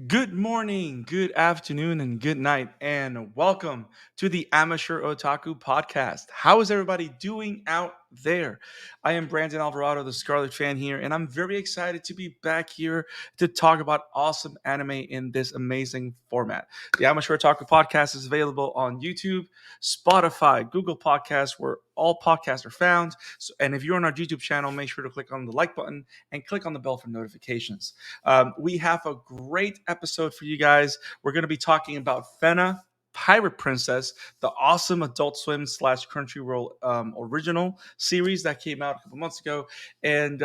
Good morning, good afternoon, and good night, and welcome to the Amateur Otaku podcast. How is everybody doing out there? I am Brandon Alvarado, the Scarlet fan here, and I'm very excited to be back here to talk about awesome anime in this amazing format. The Amateur Otaku podcast is available on YouTube, Spotify, Google Podcasts, where all podcasts are found. And if you're on our YouTube channel, make sure to click on the like button and click on the bell for notifications. We have a great episode for you guys. We're going to be talking about Fena, Pirate Princess, the awesome Adult Swim slash Crunchyroll original series that came out a couple months ago, and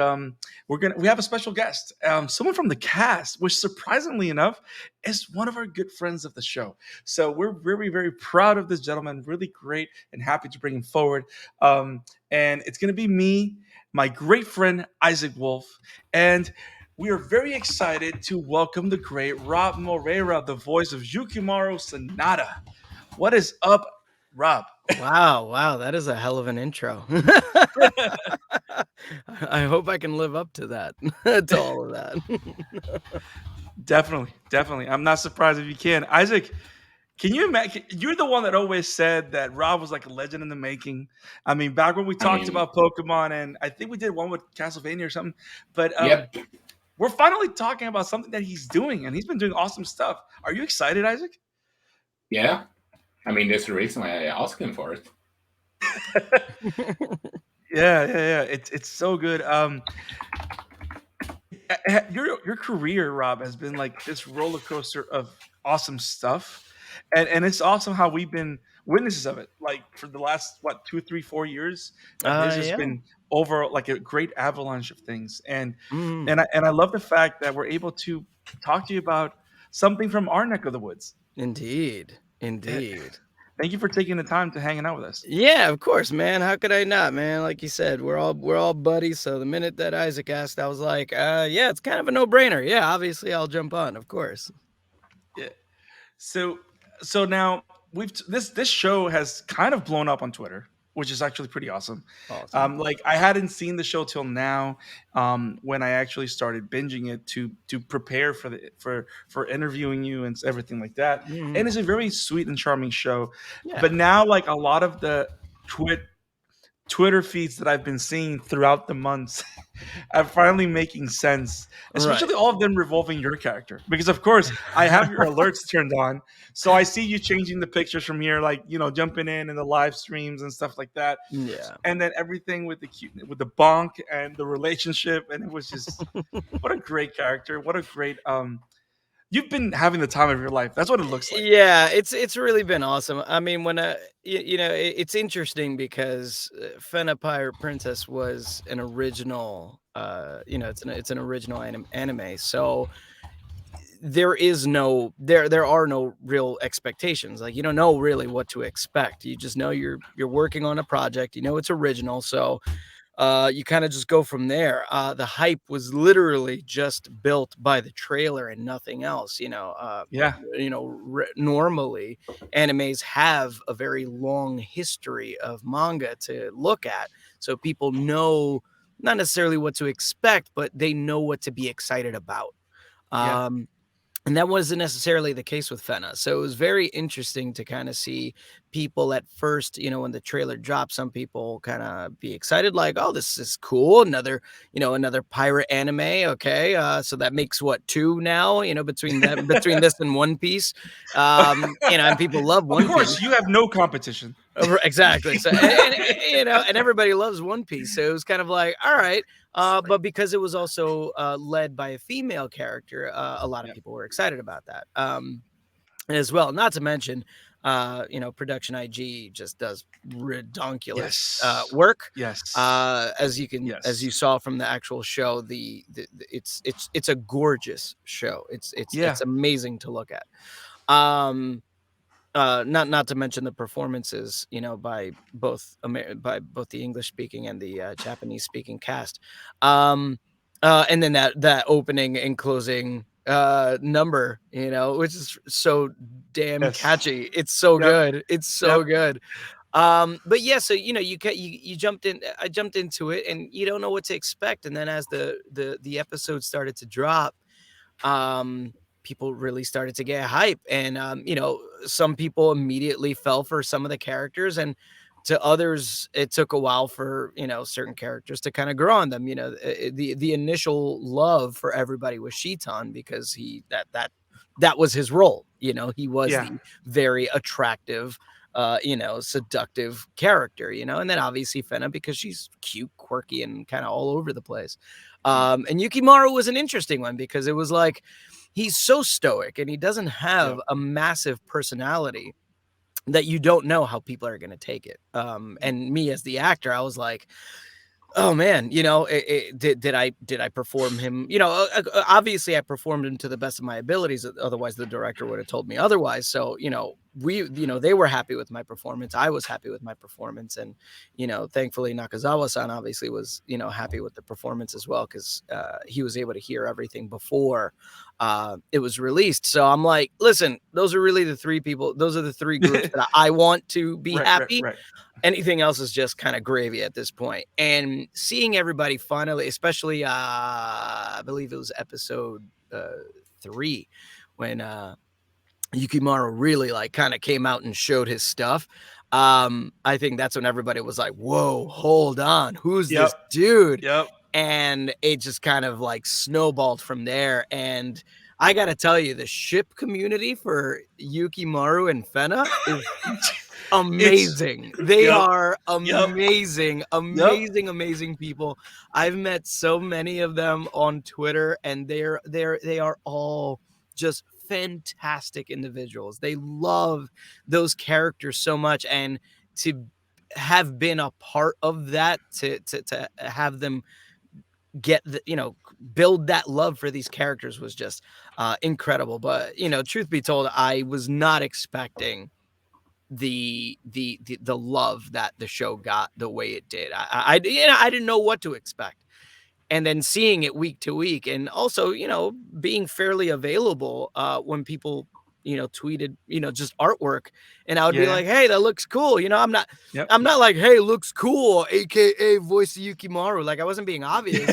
we have a special guest, someone from the cast, which surprisingly enough is one of our good friends of the show. So we're very proud of this gentleman. Really great and happy to bring him forward. And it's going to be me, my great friend Isaac Wolf, and we are very excited to welcome the great Robb Moreira, the voice of Yukimaru Sonata. What is up, Rob? Wow, that is a hell of an intro. I hope I can live up to that, to all of that. Definitely. I'm not surprised if you can. Isaac, can you imagine? You're the one that always said that Rob was like a legend in the making. I mean, back when we I talked mean, about Pokemon, and I think we did one with Castlevania or something. But yep, we're finally talking about something that he's doing, and he's been doing awesome stuff. Are you excited, Isaac? yeah. I mean, there's a reason why I asked him for it. Yeah. It's so good. Your career, Rob, has been like this roller coaster of awesome stuff, and it's awesome how we've been witnesses of it. Like for the last 2, 3, 4 years, there's just Yeah. been over like a great avalanche of things, and Mm, and I, and I love the fact that we're able to talk to you about something from our neck of the woods. indeed, Eh, indeed. Thank you for taking the time to hanging out with us. Yeah, of course, man. How could I not, man? Like you said, we're all buddies. So the minute that Isaac asked, I was like, yeah, it's kind of a no-brainer. Yeah, obviously I'll jump on, of course. Yeah. So so now this show has kind of blown up on Twitter, which is actually pretty awesome. Awesome. Like I hadn't seen the show till now, when I actually started binging it to prepare for interviewing you and everything like that. Mhm. And it's a very sweet and charming show. Yeah. But now, like a lot of the twit Twitter feeds that I've been seeing throughout the months are finally making sense, Right. especially all of them revolving your character. Because of course I have your alerts turned on, so I see you changing the pictures from here, like jumping in the live streams and stuff like that, Yeah. and then everything with with the bonk and the relationship, and it was just what a great character, what a great you've been having the time of your life. That's what it looks like. Yeah, it's really been awesome. I mean, when it's interesting because Fena Pirate Princess was an original. It's an original anime. So there are no real expectations. Like you don't know really what to expect. You just know you're working on a project. You know it's original. So you kind of just go from there. The hype was literally just built by the trailer and nothing else. Yeah. Normally animes have a very long history of manga to look at, so people know not necessarily what to expect, but they know what to be excited about. Yeah. Um, and that wasn't necessarily the case with Fena. So it was very interesting to kind of see people at first, when the trailer dropped, some people kind of be excited, like, oh, this is cool. Another pirate anime. Okay. So that makes what, two now, between this and One Piece. And people love Of One course Piece. you have no competition. Exactly. So, and everybody loves One Piece. So it was kind of like, all right. But because it was also led by a female character, a lot of Yeah. people were excited about that as well. Not to mention, Production IG just does redonkulous Yes. work. Yes. As you Yes. saw from the actual show, it's a gorgeous show. It's Yeah. amazing to look at. Um, not to mention the performances, by both the English speaking and the Japanese speaking cast. And then that opening and closing number, which is so damn Yes. catchy. It's so Yep. good. It's so Yep. good. But yeah, so you jumped in. I jumped into it, and you don't know what to expect. And then as the episodes started to drop, um people really started to get hype. And some people immediately fell for some of the characters, and to others it took a while for certain characters to kind of grow on them. The initial love for everybody was Shitan, because that was his role. He was Yeah. the very attractive, seductive character, and then obviously Fena, because she's cute, quirky, and kind of all over the place. And Yukimaru was an interesting one, because it was like, he's so stoic and he doesn't have Yep. a massive personality that you don't know how people are going to take it. And me as the actor, I was like, oh man, did I perform him? Obviously I performed him to the best of my abilities. Otherwise, the director would have told me otherwise. So, they were happy with my performance. I was happy with my performance, and thankfully Nakazawa-san obviously was happy with the performance as well, because he was able to hear everything before it was released. So I'm like, listen, those are really the three people. Those are the three groups that I want to be Right. happy. Anything else is just kind of gravy at this point. And seeing everybody finally, especially I believe it was episode 3, when Yukimaru really like kind of came out and showed his stuff. I think that's when everybody was like, whoa, hold on, who's this dude? Yep. And it just kind of like snowballed from there. And I gotta tell you, the ship community for Yukimaru and Fena is amazing. They are amazing, amazing people. I've met so many of them on Twitter, and they are all just fantastic individuals. They love those characters so much, and to have been a part of that, to have them get build that love for these characters was just incredible. But truth be told, I was not expecting the love that the show got the way it did. I didn't know what to expect. And then seeing it week to week, and also, being fairly available when people, tweeted, just artwork, and I would be like, hey, that looks cool. I'm not like, hey, looks cool, aka voice of Yukimaru. Like, I wasn't being obvious.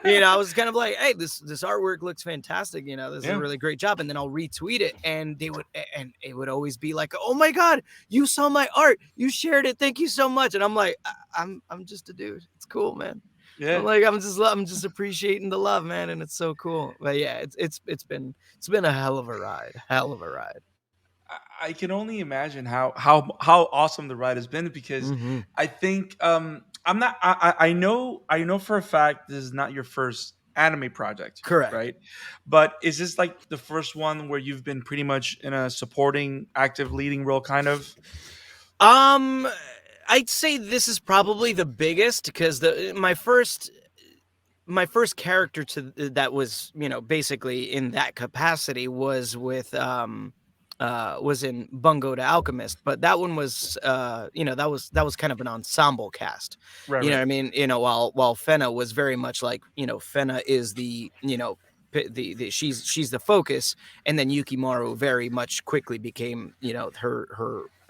I was kind of like, hey, this artwork looks fantastic. This is a really great job. And then I'll retweet it, and it would always be like, oh my God, you saw my art, you shared it, thank you so much. And I'm like, I'm just a dude. It's cool, man. Yeah. I'm like, I'm just appreciating the love, man, and it's so cool. But yeah, it's been a hell of a ride. I can only imagine how awesome the ride has been, because Mm-hmm. I think I'm not I know for a fact this is not your first anime project, Correct. right? But is this like the first one where you've been pretty much in a supporting, active, leading role, kind of? I'd say this is probably the biggest, because my first character that was basically in that capacity was with was in Bungo the Alchemist, but that one was that was kind of an ensemble cast. Right, What right. I mean? While Fena was very much like, Fena is the she's the focus, and then Yukimaru very much quickly became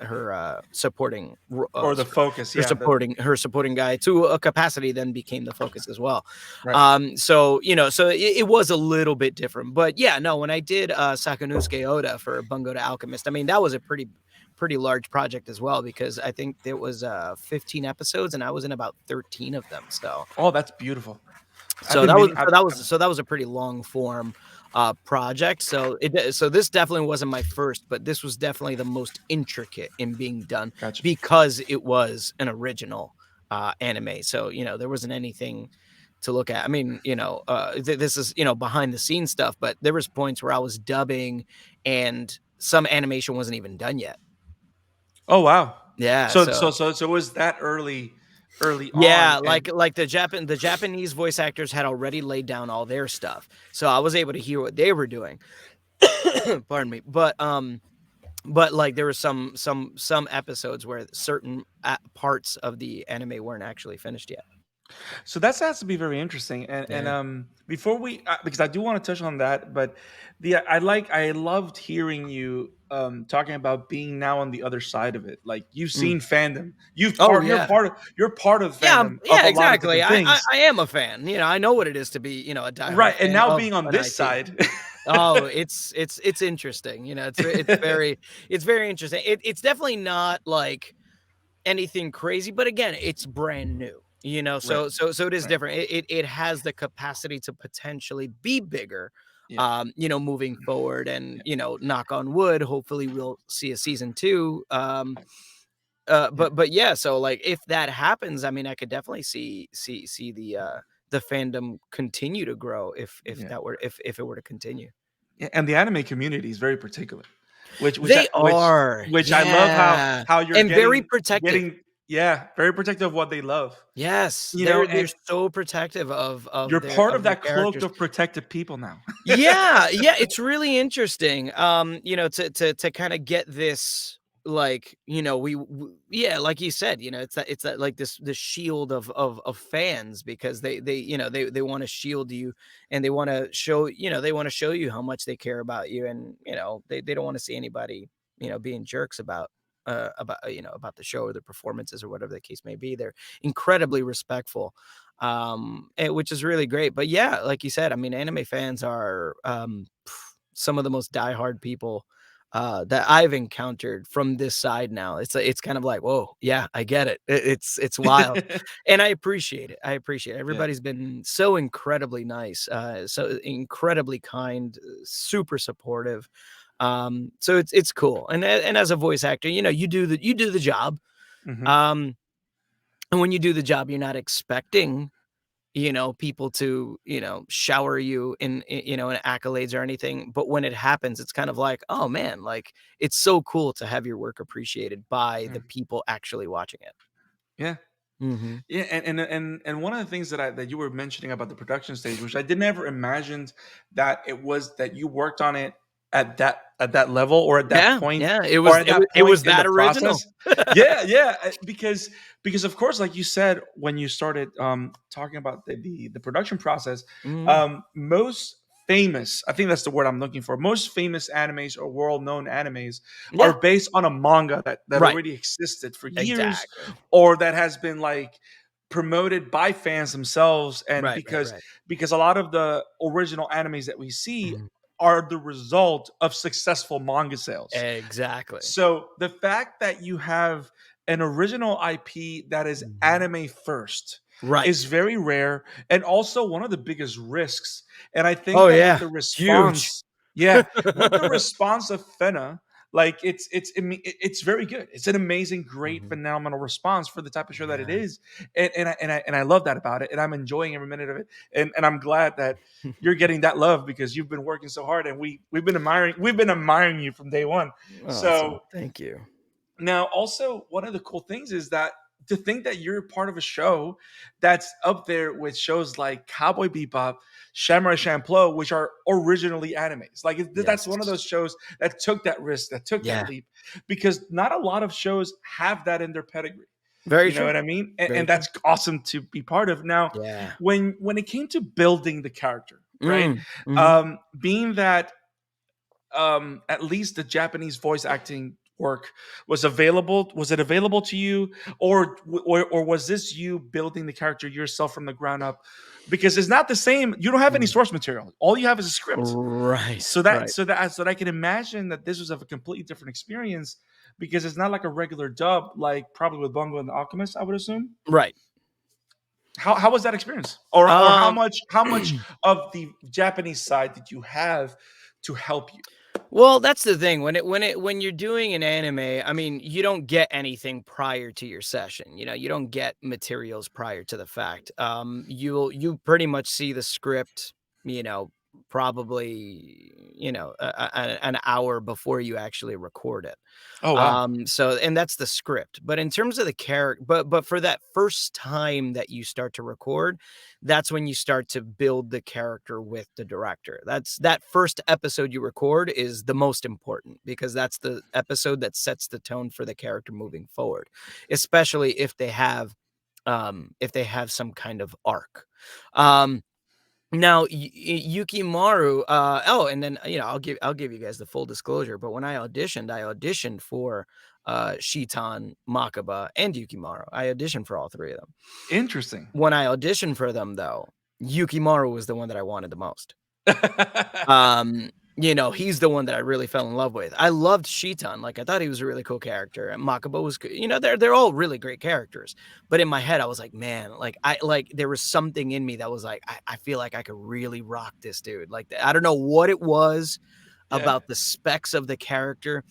her supporting Or the focus, her yeah. supporting guy to a capacity, then became the focus as well. Right. So it was a little bit different. But yeah, no, when I did Sakanusuke Oda for Bungo the Alchemist, I mean, that was a pretty large project as well, because I think there was 15 episodes, and I was in about 13 of them. So Oh, that's beautiful. I've so been that was meaning. a pretty long form project. So this definitely wasn't my first, but this was definitely the most intricate in being done, Gotcha. because it was an original anime. So there wasn't anything to look at. I mean, this is behind the scenes stuff, but there was points where I was dubbing, and some animation wasn't even done yet. Oh wow. Yeah. So it was that early Yeah, on, and like the Japanese voice actors had already laid down all their stuff, so I was able to hear what they were doing. Pardon me, but like there were some episodes where certain parts of the anime weren't actually finished yet. so that has to be very interesting. And Yeah. before we, because I do want to touch on that, but I loved hearing you talking about being now on the other side of it. Like you've Mm. seen fandom, Oh, you're yeah. part of Yeah, fandom of yeah, a lot of exactly. different I things, I am a fan. I know what it is to be, a diehard right? And fan now of being on an this IP. side, Oh, it's interesting. It's very interesting. It's definitely not like anything crazy, but again, it's brand new. right, So it is right, different. It has the capacity to potentially be bigger. yeah, Moving forward, and knock on wood, hopefully we'll see a season 2. yeah, But yeah, so like if that happens, I mean, I could definitely see the fandom continue to grow if yeah. that were if it were to continue. Yeah, and the anime community is very particular, They are, which I love yeah, how you're and very protective. getting yeah, very protective of what they love. Yes, You know, they're and so protective you're their part of that cloak characters. of protected people now. Yeah, yeah, it's really interesting, to kinda get this, like, yeah, like you said, it's that, like, this shield of fans, because they wanna shield you, and they wanna show you how much they care about you, and, they don't wanna see anybody, being jerks about the show or the performances or whatever the case may be. They're incredibly respectful, which is really great. But yeah, like you said, I mean, anime fans are some of the most diehard people that I've encountered from this side now. It's kind of like, whoa, yeah, I get it. It's wild, and I appreciate it. I appreciate it. Yeah. Everybody's been so incredibly nice, so incredibly kind, super supportive. So it's cool. And as a voice actor, you do the job. Mhm. Um, and when you do the job, you're not expecting people to, shower you in accolades or anything. But when it happens, it's kind of like, oh man, like it's so cool to have your work appreciated by the Mm. people actually watching it. Yeah. Mhm. Yeah, and one of the things that you were mentioning about the production stage, which I did never imagined that it was that you worked on it at that level or at that Yeah, point yeah, it or was at it was that it point was in the that original. process. Yeah, yeah, because of course, like you said when you started talking about the production process, Mhm. most famous, I think that's the word I'm looking for. Most famous animes or world-known animes are Yeah, based on a manga that right, already existed for years exactly. or that has been like promoted by fans themselves and Right, right, right. because a lot of the original animes that we see Mhm. are the result of successful manga sales. Exactly. So the fact that you have an original IP that is Mhm. anime first is Right. very rare and also one of the biggest risks. And I think Oh, that with yeah, the huge. response, yeah, with the response of Fena, like it's very good. It's an amazing, great, Mhm. phenomenal response for the type of show that it Yeah. is, and I love that about it, and I'm enjoying every minute of it, and I'm glad that you're getting that love because you've been working so hard, and we've been admiring you from day one. Awesome. So Thank you. now, also, one of the cool things is that to think that you're part of a show that's up there with shows like Cowboy Bebop, Samurai Champloo, which are originally animes. Like that's one of Yes. those shows that took that risk, that took that Yeah. leap, because not a lot of shows have that in their pedigree. Very You know true. what I mean? Very And true. that's awesome to be part of. Now, Yeah. when it came to building the character, right? Mhm. Being that at least the Japanese voice acting work was it available to you or was this you building the character yourself from the ground up because it's not the same, you don't have any Mm. source material, all you have is a script, Right, right, so that I can imagine that this was of a completely different experience because it's not like a regular dub like probably with Bungo and the Alchemist, I would assume. right. How was that experience or Um, how much of the Japanese side did you have to help you? well, that's the thing. When you're doing an anime, I mean, you don't get anything prior to your session. You don't get materials prior to the fact. You pretty much see the script, you know, probably, an hour before you actually record it. Oh wow. So and that's the script. But in terms of the character, but for that first time that you start to record, that's when you start to build the character with the director. That first episode you record is the most important because that's the episode that sets the tone for the character moving forward, especially if they have some kind of arc. Um Now, Yukimaru, oh, and then, I'll give you guys the full disclosure, but when I auditioned for, Shitan, Makaba, and Yukimaru. I auditioned for all 3 of them. Interesting. When I auditioned for them, though, Yukimaru was the one that I wanted the most. He's the one that I really fell in love with. I loved Shitan. Like, I thought he was a really cool character, and Makaba was good. They're all really great characters. But in my head, I was like, man, there was something in me that was like, I feel like I could really rock this dude. Like, I don't know what it was Yeah. about the specs of the character,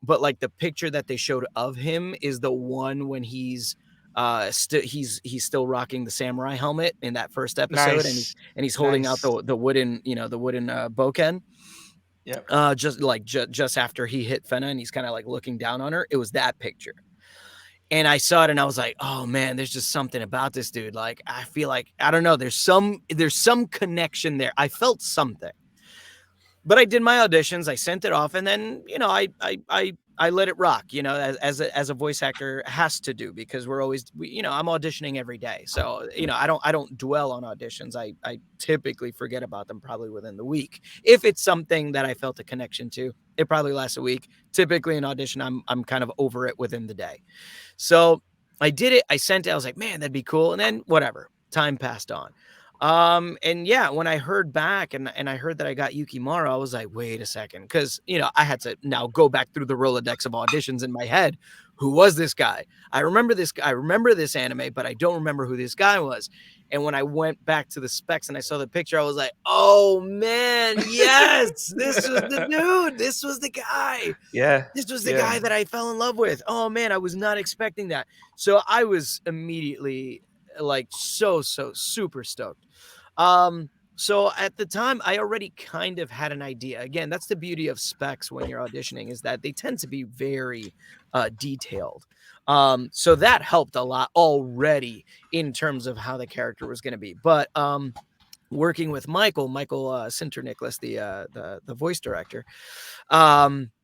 but like the picture that they showed of him is the one when he's he's still rocking the samurai helmet in that first episode, Nice. and he's holding out Nice. the wooden boken, Yep. just after he hit Fena, and he's kind of like looking down on her. It was that picture, and I saw it and I was like, oh man, there's just something about this dude. Like, I feel like, I don't know, there's some connection there. I felt something. But I did my auditions, I sent it off, and then, I let it rock, as a voice actor has to do, because I'm auditioning every day. So, I don't dwell on auditions. I typically forget about them probably within the week. If it's something that I felt a connection to, it probably lasts a week. Typically an audition, I'm kind of over it within the day. So I did it. I sent it. I was like, man, that'd be cool. And then whatever, time passed on. And yeah, when I heard back and I heard that I got Yukimaru, I was like, wait a second. Cause I had to now go back through the Rolodex of auditions in my head. Who was this guy? I remember this guy. I remember this anime, but I don't remember who this guy was. And when I went back to the specs and I saw the picture, I was like, oh man, yes, this was the dude. This was the guy. Yeah. This was the guy that I fell in love with. Oh man, I was not expecting that. So I was immediately like so super stoked. So at the time, I already kind of had an idea. Again, that's the beauty of specs when you're auditioning, is that they tend to be very detailed. So that helped a lot already in terms of how the character was going to be. But working with Michael Sinter Nicholas, the voice director,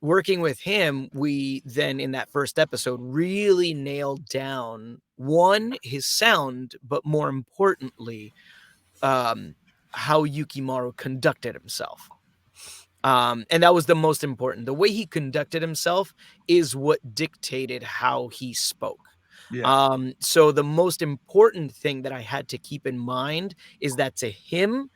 working with him, we then in that first episode really nailed down his sound, but more importantly, how Yukimaru conducted himself. And that was the most important. The way he conducted himself is what dictated how he spoke. Yeah. So the most important thing that I had to keep in mind is that to him,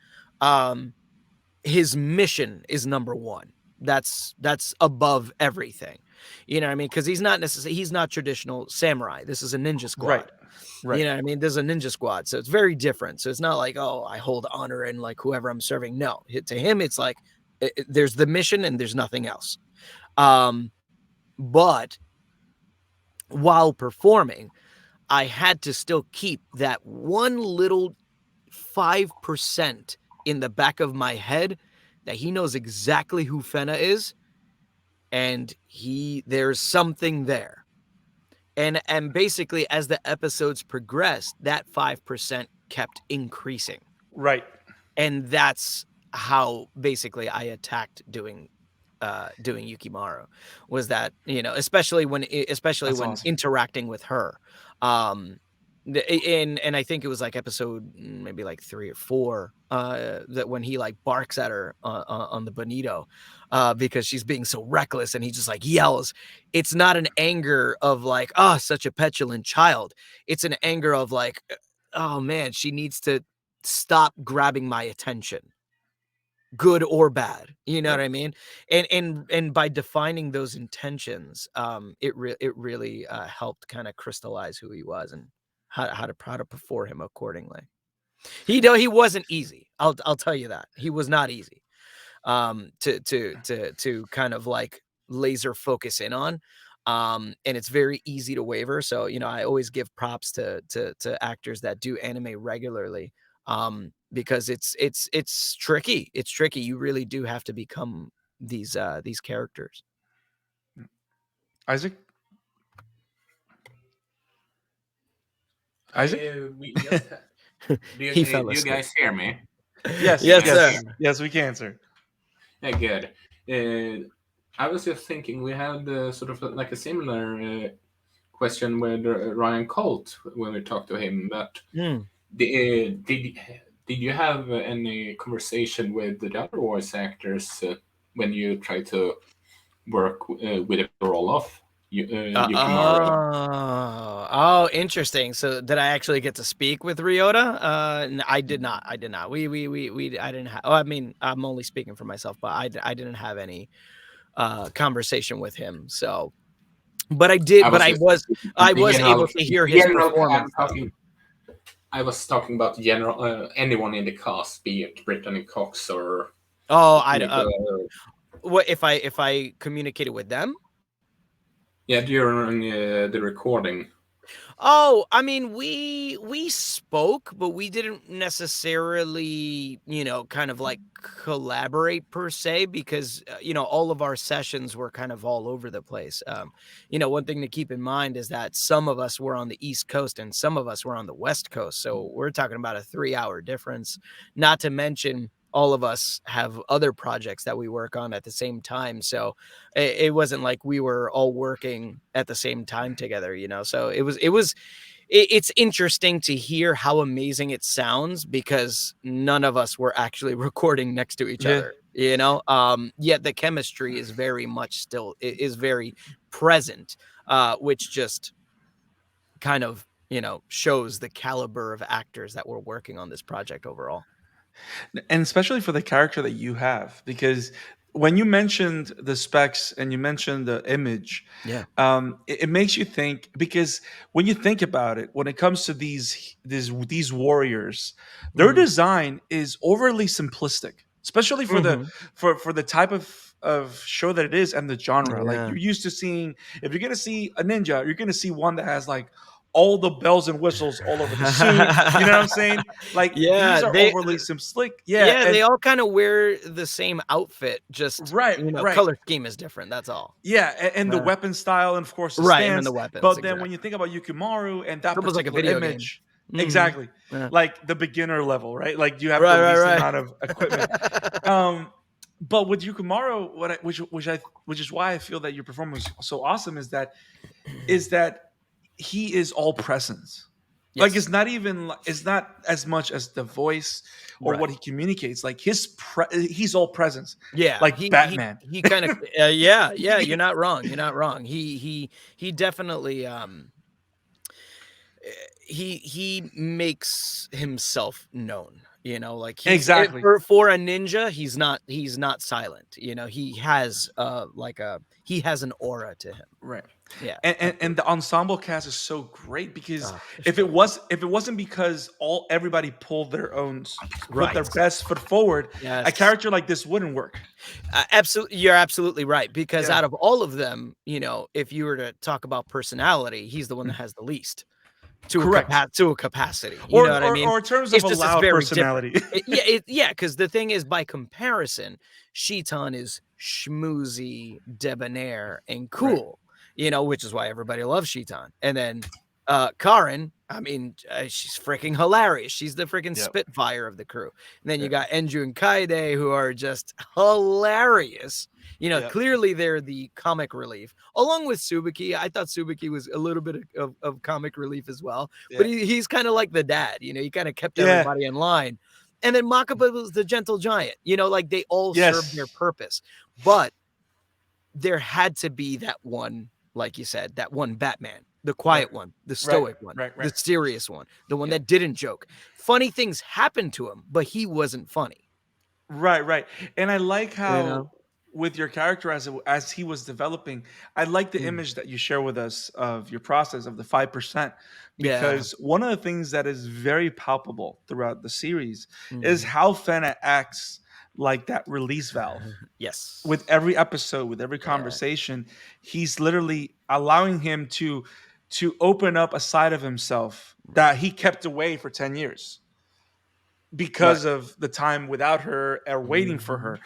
his mission is number one. That's above everything. You know what I mean? Because he's not traditional samurai. This is a ninja squad. Right. You know what I mean? There's a ninja squad. So it's very different. So it's not like, oh, I hold honor and like whoever I'm serving. No, to him, it's like there's the mission and there's nothing else. But while performing, I had to still keep that one little 5% in the back of my head that he knows exactly who Fena is, and there's something there. And basically, as the episodes progressed, that 5% kept increasing. Right. And that's how basically I attacked doing Yukimaru, was that, especially when Awesome. interacting with her. And I think it was like episode maybe like 3 or 4 that when he like barks at her on the bonito because she's being so reckless, and he just like yells. It's not an anger of like, oh, such a petulant child. It's an anger of like, oh man, she needs to stop grabbing my attention, good or bad. You know what I mean? And by defining those intentions, it really helped kind of crystallize who he was and how to perform him accordingly. He wasn't easy. I'll tell you that. He was not easy to kind of like laser focus in on. And it's very easy to waver. So, I always give props to actors that do anime regularly. Because it's tricky. It's tricky. You really do have to become these characters. Isaac? We just do He fell you asleep. guys hear me? Yes. Yes, yes. sir. Yes, we can, sir. Yeah, good. I was just thinking we had sort of like a similar question with Ryan Colt when we talked to him. But did did you have any conversation with the other voice actors when you try to work with a role of Yukimaru? Oh, interesting. So did I actually get to speak with Ryota? I did not. I did not. I didn't have. Oh, I mean, I'm only speaking for myself, but I didn't have any conversation with him. So, but I did. I But was just I the was able to hear his general. I'm performance, though. talking. I was talking about general anyone in the cast, be it Brittany Cox or Oh, Hugo. what if I communicated with them? Yeah, during the recording. Oh, I mean, we spoke, but we didn't necessarily, kind of like collaborate per se because all of our sessions were kind of all over the place. One thing to keep in mind is that some of us were on the East Coast and some of us were on the West Coast, so we're talking about a 3-hour difference. Not to mention all of us have other projects that we work on at the same time, so it wasn't like we were all working at the same time together, so it's interesting to hear how amazing it sounds because none of us were actually recording next to each Yeah. other, yet the chemistry is very much still is very present, which just kind of shows the caliber of actors that were working on this project overall. And especially for the character that you have, because when you mentioned the specs and you mentioned the image, Yeah. it makes you think, because when you think about it, when it comes to these warriors, their Hmm. design is overly simplistic, especially for the Hmm. for the type of show that it is and the genre. Like, Yeah. you're used to seeing, if you're gonna see a ninja, you're gonna see one that has like all the bells and whistles all over the suit. You know what I'm saying? Like, these Yeah, are overly simplistic. Yeah, yeah, and they all kind of wear the same outfit, just, right, right. color scheme is different, that's all. Yeah, and the Yeah. weapon style, and of course the Right, and then the stance. weapons, But then when you exactly. think about Yukimaru and that It's almost like a particular video game. image, Mhm. exactly, Yeah. like the beginner level, right? Like, you have the Right, least right, amount of equipment. right. Um, but with Yukimaru, which is why I feel that your performance was so awesome, is that he is all presence. Like, Yes. it's not as much as the voice or what Right. he communicates. Like, he's all presence, Yeah, like Batman. he kinda yeah, yeah, you're not wrong, you're not wrong. He definitely, he makes himself known, like Exactly. for a ninja, he's not silent, he has an aura to him. Right. Yeah, And absolutely. the ensemble cast is so great, because Oh, they're if so it good. was if it wasn't because everybody put their Right. best foot forward, a Yes. character like this wouldn't work. Absolutely, you're absolutely right, because Yeah. out of all of them, if you were to talk about personality, he's the one that Mm. has the least. Correct. To a capacity, you know Or, what I or mean? or in terms of It's a just it's loud very different. personality. Yeah, because the thing is, by comparison, Shitan is schmoozy, debonair, and Right. cool, which is why everybody loves Shitan. And then, Karin, I mean, she's freaking hilarious. She's the freaking Yep. spitfire of the crew. And then you Yep. got Enju and Kaide, who are just hilarious. Yep. Clearly they're the comic relief, along with Subuki. I thought Subuki was a little bit of comic relief as well, but Yeah. he's kind of like the dad, he kind of kept Yeah. everybody in line. And then Makaba was the gentle giant, like they all serve their Yes. purpose. But there had to be that one, like you said, that one Batman, the Right. quiet one, the Right. stoic one, Right. the Right. serious one, the one Yeah. that didn't joke. Funny things happened to him, but he wasn't funny. Right, right. And I like You how, know? with your character, as he was developing, I like the Mm. image that you share with us of your process of the 5%, Yeah. because one of the things that is very palpable throughout the series is Mhm. how Fena acts like that release valve. With Yes. every episode, with every Yeah. conversation, he's literally allowing him to open up a side of himself Right. that he kept away for 10 years Right. because of the time without her or waiting for Mhm. her.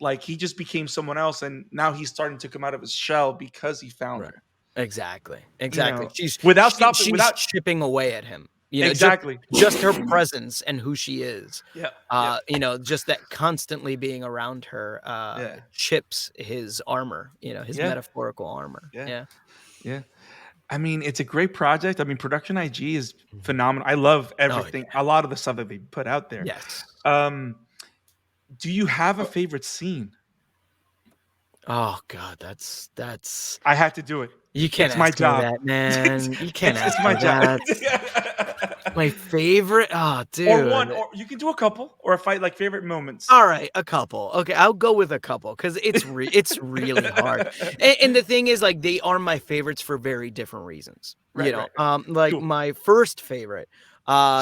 Like he just became someone else, and now he's starting to come out of his shell because he found Right. her. Exactly. You Exactly. know, without stopping, She's without chipping away at him. exactly. Just her presence and who she is. Yep. Yep. Just that constantly being around her Yeah. chips his armor, his Yeah. metaphorical armor. Yeah. Yeah. Yeah. I mean, it's a great project. I mean, Production IG is phenomenal. I love everything, yeah. a lot of the stuff that they put out there. Yes. Um, do you have a favorite scene? Oh God, that's I had to do it. you can't It's my ask me job. that, man. You can't ask It's me my job. that. My favorite? Oh, Or one, dude. or you can do a couple, or a fight like favorite moments. All right, a couple. Okay, I'll go with a couple because it's really hard. And the thing is, like, they are my favorites for very different reasons. Right, right, right. Like Cool. my first favorite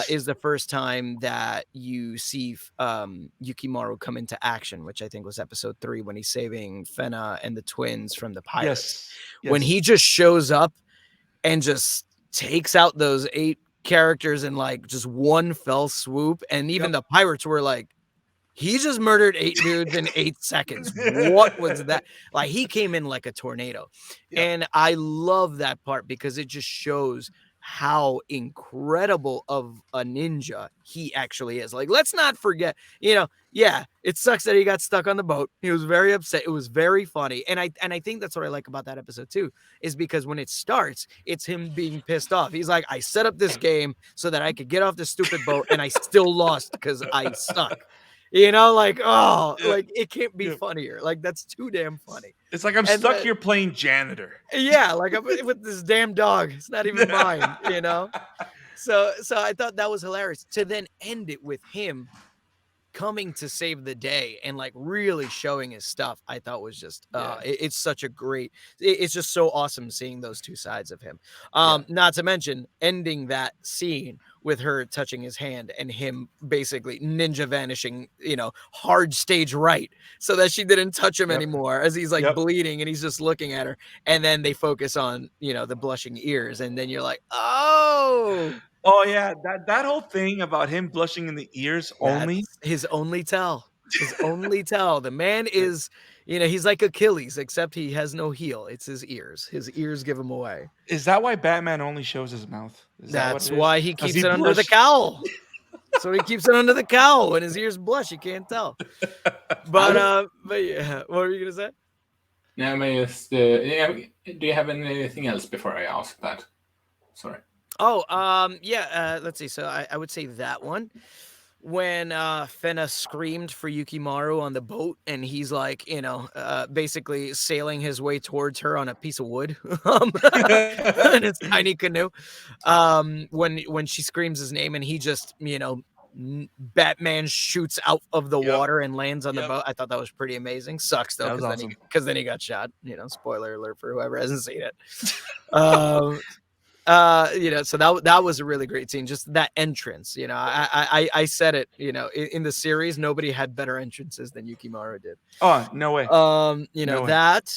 is the first time that you see Yukimaru come into action, which I think was episode 3 when he's saving Fena and the twins from the pirates. Yes. When Yes. he just shows up and just takes out those 8 characters in like just one fell swoop, and even the pirates were like, he just murdered 8 dudes in 8 seconds. What was that? Like, he came in like a tornado. Yep. And I love that part because it just shows how incredible of a ninja he actually is. Like, let's not forget, yeah, it sucks that he got stuck on the boat. He was very upset. It was very funny. And I think that's what I like about that episode too, is because when it starts, it's him being pissed off. He's like, I set up this game so that I could get off this stupid boat and I still lost because I suck. Like, oh, Yeah. like it can't be Yeah. funnier. Like, that's too damn funny. It's like I'm And stuck then- here playing janitor. Yeah, like I'm with this damn dog. It's not even mine, So I thought that was hilarious to then end it with him coming to save the day and like really showing his stuff. I thought was just it's such a great, it's just so awesome seeing those two sides of him. Not to mention ending that scene with her touching his hand and him basically ninja vanishing, hard stage right, so that she didn't touch him anymore as he's like bleeding and he's just looking at her, and then they focus on the blushing ears, and then you're like, Oh yeah, that whole thing about him blushing in the ears only. that's his only tell. His only tell. The man is, he's like Achilles, except he has no heel. It's his ears. His ears give him away. Is that why Batman only shows his mouth? Is that what That's it is? why he Does keeps it under the blush? cowl. So he keeps it under the cowl. When his ears blush, you can't tell. But yeah, what were you gonna say? No, I mean, do you have anything else before I ask that? Sorry. Oh, let's see. So I would say that one. When Fena screamed for Yukimaru on the boat, and he's like, basically sailing his way towards her on a piece of wood in his tiny canoe. When she screams his name, and he just, Batman shoots out of the water and lands on the boat. I thought that was pretty amazing. Sucks though, because then he got shot. Spoiler alert for whoever hasn't seen it. So that was a really great scene. Just that entrance, I said it, in the series, nobody had better entrances than Yukimaru did. Oh, no way. No that,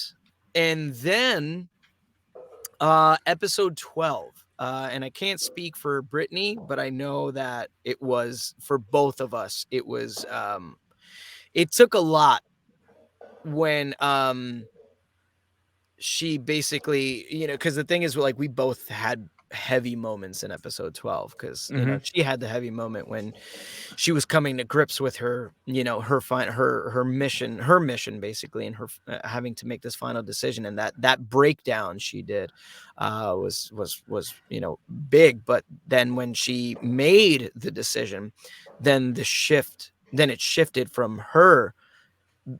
and then episode 12. And I can't speak for Brittany, but I know that it was for both of us. It was it took a lot when she basically, because the thing is, like, we both had heavy moments in episode 12, because she had the heavy moment when she was coming to grips with her, her mission basically, and her having to make this final decision, and that breakdown she did was big. But then when she made the decision, then it shifted from her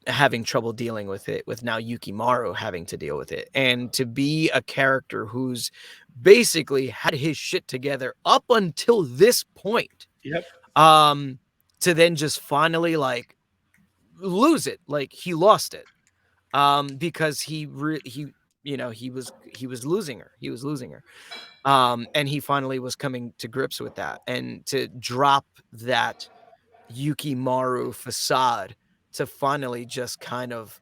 having trouble dealing with it, with now Yukimaru having to deal with it, and to be a character who's basically had his shit together up until this point, to then just finally like lose it, like he lost it, because he was losing her, and he finally was coming to grips with that, and to drop that Yukimaru facade to finally just kind of,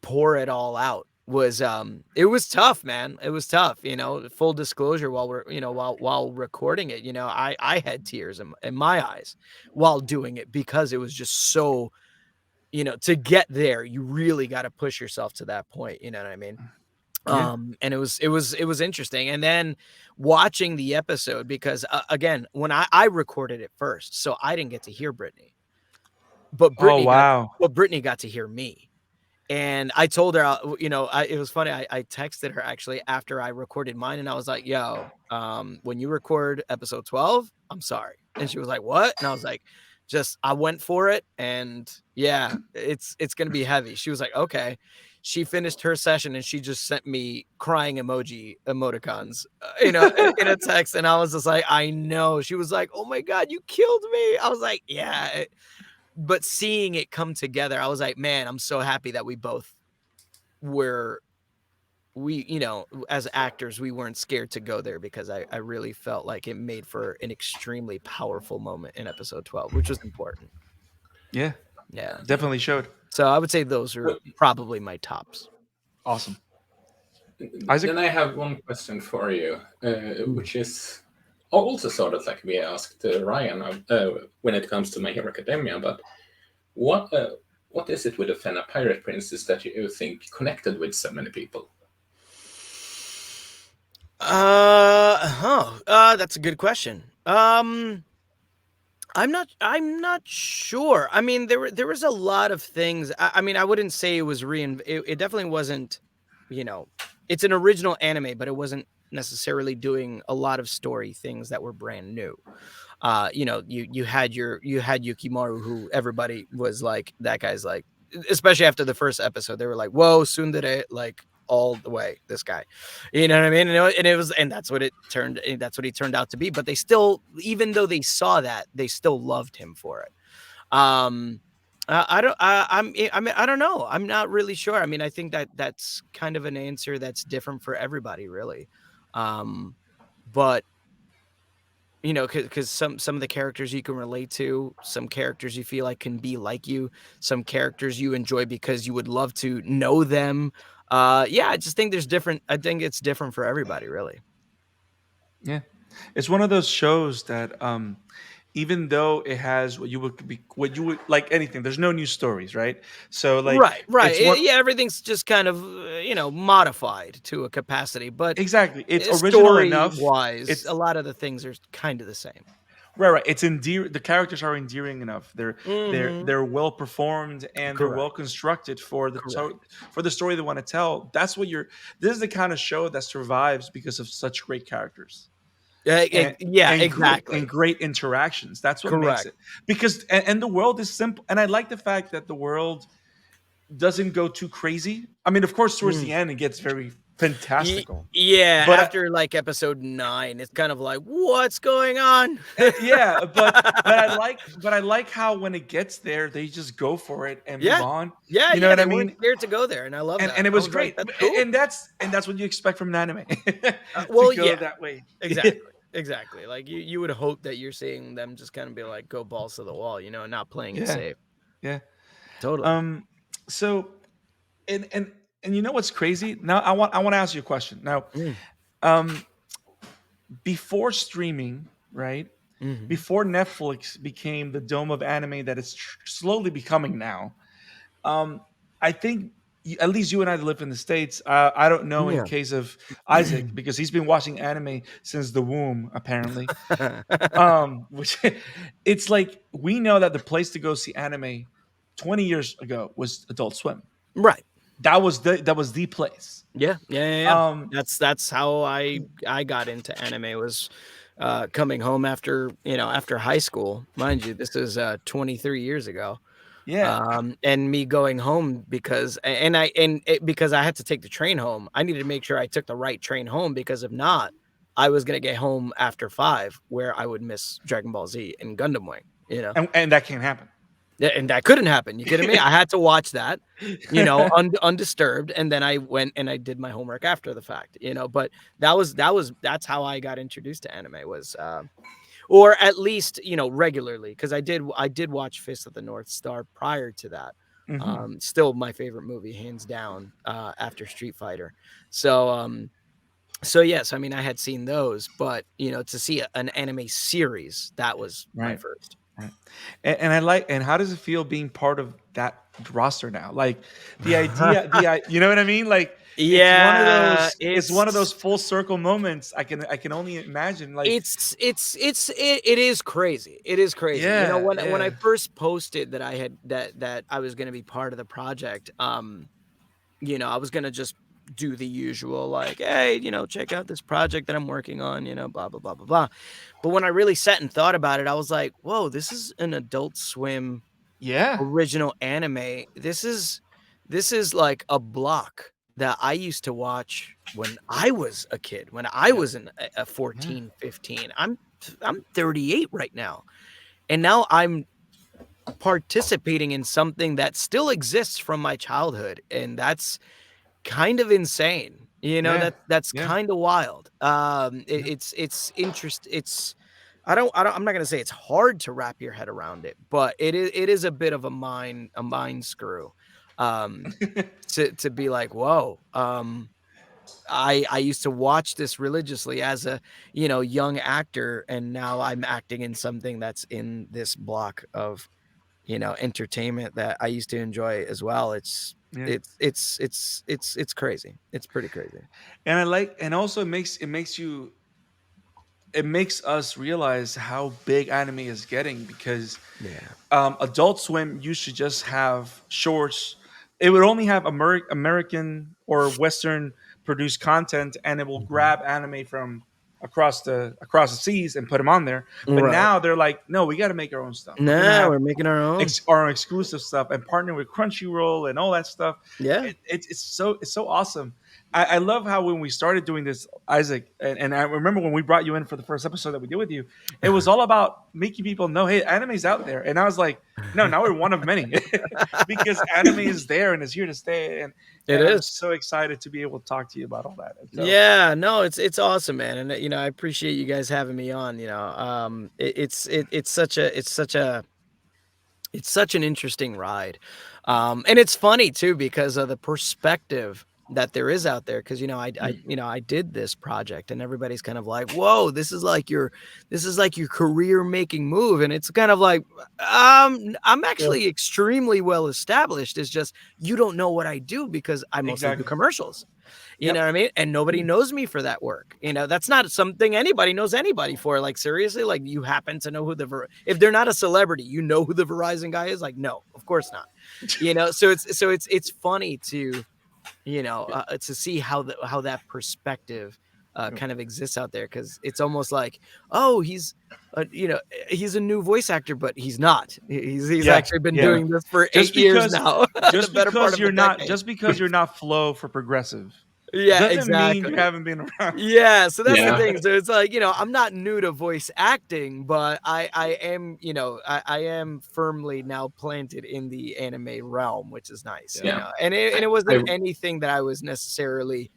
pour it all out was, it was tough, man. It was tough, full disclosure, while we're, while recording it, I had tears in my eyes while doing it, because it was just so, to get there, you really got to push yourself to that point. You know what I mean? And it was interesting. And then watching the episode, because again, when I recorded it first, so I didn't get to hear Brittany, but Brittany got to hear me. And I told her, it was funny. I texted her actually after I recorded mine, and I was like, "Yo, when you record episode 12, I'm sorry." And she was like, "What?" And I was like, "Just I went for it, and yeah, it's gonna be heavy." She was like, "Okay." She finished her session, and she just sent me crying emoticons, in a text, and I was just like, "I know." She was like, "Oh my god, you killed me." I was like, "Yeah." But seeing it come together, I was like, "Man, I'm so happy that we both were as actors, we weren't scared to go there because I really felt like it made for an extremely powerful moment in episode 12, which was important. Yeah, Yeah. definitely showed. So I would say those are Well, probably my tops. Awesome. Isaac? then I have one question for you, Mm. which is also sort of like we asked Ryan when it comes to My Hero Academia. But what what is it with the Fena Pirate Princess that you think connected with so many people? That's a good question. I'm not sure. I mean, there was a lot of things. I mean, I wouldn't say it was it definitely wasn't, you know, it's an original anime, but it wasn't necessarily doing a lot of story things that were brand new. You had Yukimaru, who everybody was like, that guy's like, especially after the first episode, they were like, whoa, Sundere, like all the way, this guy. You know what I mean? And that's what that's what he turned out to be. But they still, even though they saw that, they still loved him for it. Um I don't I mean I don't know. I'm not really sure. I mean, I think that that's kind of an answer that's different for everybody, really. But because some of the characters you can relate to, some characters you feel like can be like you, some characters you enjoy because you would love to know them. Yeah, I just think there's different. I think it's different for everybody, really. Yeah, it's one of those shows that even though it has what you would like anything, there's no new stories, right? So like Right, right. it's one Yeah, everything's just kind of modified to a capacity, but exactly. It's original story enough. wise, a It's lot of the things are kind of the same. right. It's endear. The characters are endearing enough. Hmm. They're well performed and they're well Correct. constructed for Correct. for the story they want to tell. That's what you're. This is the kind of show that survives because of such great characters Yeah, exactly. and great interactions. That's what makes Correct. it because and the world is simple. And I like the fact that the world doesn't go too crazy. I mean, of course, towards the end it gets very fantastical, Yeah, but after like episode 9, it's kind of like, what's going on? yeah, but I like how when it gets there, they just go for it and move Yeah. on. Yeah, You know yeah, what I they weren't mean? scared to go there, and I love And that. it I was was like, great, "That's cool." and that's what you expect from an anime to Well, go yeah, that way. exactly, exactly. Like, you would hope that you're seeing them just kinda be like, go balls to the wall, and not playing it Yeah, safe. yeah. Totally. Um, so and and and you know what's crazy? Now I want to ask you a question. Now, Mm, um, before streaming, right? mhm. Before Netflix became the dome of anime that it's slowly becoming now, I think at least you and I live in the states. I don't know in Yeah. case of Isaac because he's been watching anime since the womb, apparently. Which it's like we know that the place to go see anime 20 years ago was Adult Swim. Right. That was the place. Yeah, yeah, yeah, yeah. Um, That's how I got into anime was, coming home after high school. Mind you, this is, 23 years ago. yeah, And me going home because because I had to take the train home. I needed to make sure I took the right train home because if not, I was gonna get home after 5 where I would miss Dragon Ball Z and Gundam Wing. and that can't happen. Yeah, and that couldn't happen. You kidding me? I had to watch that, undisturbed, and then I went and I did my homework after the fact. But that's how I got introduced to anime was, or at least regularly because I did watch Fist of the North Star prior to that. Mhm. Still my favorite movie, hands down, after Street Fighter. So yes, I mean I had seen those, but to see an anime series, that was my Right. first. Right. And I like and how does it feel being part of that roster now? Like the idea, you know what I mean? Like Yeah, it's one of those full circle moments. I can only imagine. Like it is crazy. It is crazy. yeah, When I yeah. first posted that I had that I was going to be part of the project, I was gonna just do the usual, like, hey, check out this project that I'm working on, blah blah blah blah blah. But when I really sat and thought about it, I was like, whoa, this is an Adult Swim Yeah. original anime. This is like a block that I used to watch when I was a kid, when I Yep. was a Yeah. 14, 15. I'm 38 right now. And now I'm participating in something that still exists from my childhood, and that's kind of insane. Yeah. That's Yeah. kind of wild. Yeah. It's interest. It's I don't. I'm not gonna say it's hard to wrap your head around it, but it is a bit of a mind screw. Um, to be like, whoa. I used to watch this religiously as a young actor, and now I'm acting in something that's in this block of entertainment that I used to enjoy as well. It's Yeah. it's it's it's it's crazy. It's pretty crazy. And I like, and also it makes us realize how big anime is getting, because Yeah. Adult Swim used to just have shorts. It would only have American or Western produced content, and it will Mhm. grab anime from across the seas and put them on there. But Right. now they're like, no, we got to make our own stuff. We're gonna Nah, have we're making our own. our exclusive stuff and partner with Crunchyroll and all that stuff. Yeah. It's so awesome. I love how when we started doing this, Isaac, and I remember when we brought you in for the first episode that we did with you, it was all about making people know, hey, anime's out there. And I was like, no, now we're one of many because anime is there and is here to stay. And It and I'm is. so excited to be able to talk to you about all that. And so Yeah, no, it's awesome, man, and I appreciate you guys having me on. It's such an interesting ride. And it's funny too because of the perspective that there is out there. Because Mm. I did this project, and everybody's kind of like, "Whoa, this is like your career making move," and it's kind of like, I'm yeah, actually extremely well established. It's just you don't know what I do because I mostly do exactly. commercials. You know Yep. what I mean? And nobody knows me for that work. That's not something anybody knows anybody for. Like, seriously, like, you happen to know who if they're not a celebrity, you know who the Verizon guy is? Like, no, of course not. So it's funny to see how that perspective kind of exists out there, because it's almost like, oh, he's a new voice actor, but he's not. He's Yeah. actually been Yeah. Yeah. doing this for Just 8 years because now, the just better part because of a you're not decade. just because you're not flow for progressive Yeah, doesn't mean you exactly. haven't been around. Yeah, so that's the Yeah. thing. So it's like, I'm not new to voice acting, but I am, I am firmly now planted in the anime realm, which is nice, Yeah. Yeah. And it I wasn't anything that I was necessarily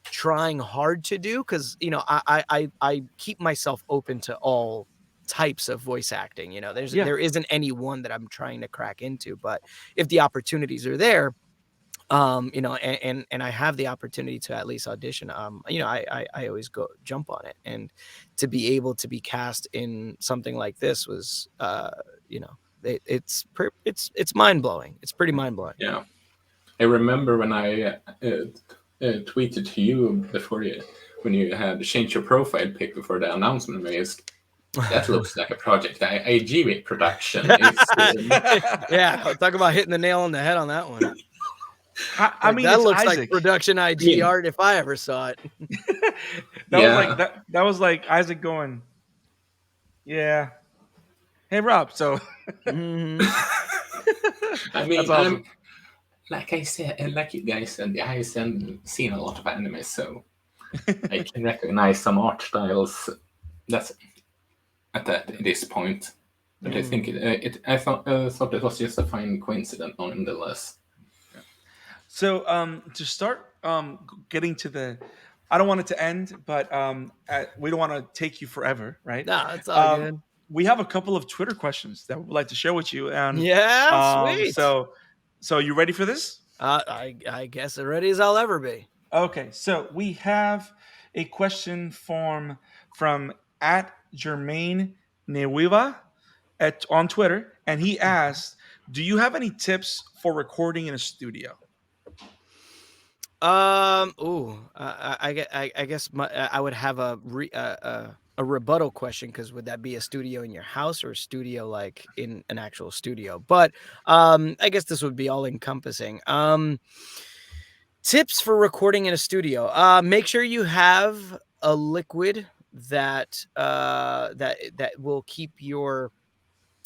trying hard to do, because I keep myself open to all types of voice acting. Yeah. There isn't any one that I'm trying to crack into, but if the opportunities are there, and I have the opportunity to at least audition, I always go jump on it. And to be able to be cast in something like this was, it's mind blowing. It's pretty mind blowing. Yeah. I remember when I tweeted to you before when you had changed your profile pic before the announcement. That looks like a project IG production. It's Yeah, I'll talk about hitting the nail on the head on that one. I Like, mean, that it's looks like Isaac. production IG yeah, art if I ever saw it. That was like yeah. that was like Isaac going, yeah. Hey Rob, so Mhm. I that's mean, awesome. like I said, and like you guys said, I have seen a lot of anime, so I can recognize some art styles. That's at this point. But I think I thought it was just a fine coincidence, nonetheless. So to start getting to the, I don't want it to end, but we don't want to take you forever, right? Nah, it's all Um, good. we have a couple of Twitter questions that we'd like to share with you, and Yeah, um, sweet. so so you ready for this? I guess as ready as I'll ever be. Okay, so we have a question from at Jermaine Newiva on Twitter, and he asked, "Do you have any tips for recording in a studio?" I guess I would have a rebuttal question, because would that be a studio in your house or a studio like in an actual studio? But I guess this would be all encompassing. Tips for recording in a studio. Make sure you have a liquid that that will keep your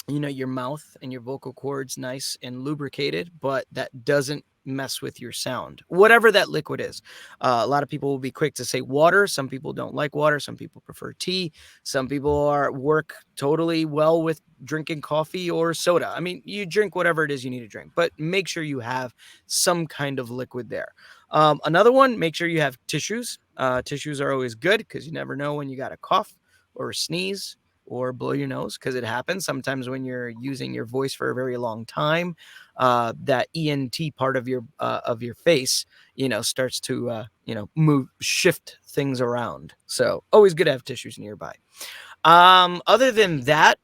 your mouth and your vocal cords nice and lubricated, but that doesn't mess with your sound, whatever that liquid is. A lot of people will be quick to say water. Some people don't like water. Some people prefer tea. Some people work totally well with drinking coffee or soda. I mean, you drink whatever it is you need to drink, but make sure you have some kind of liquid there. Another one, make sure you have tissues. Tissues are always good because you never know when you got a cough or a sneeze or blow your nose, because it happens sometimes when you're using your voice for a very long time. That ENT part of your face, starts to shift things around. So always good to have tissues nearby. Other than that,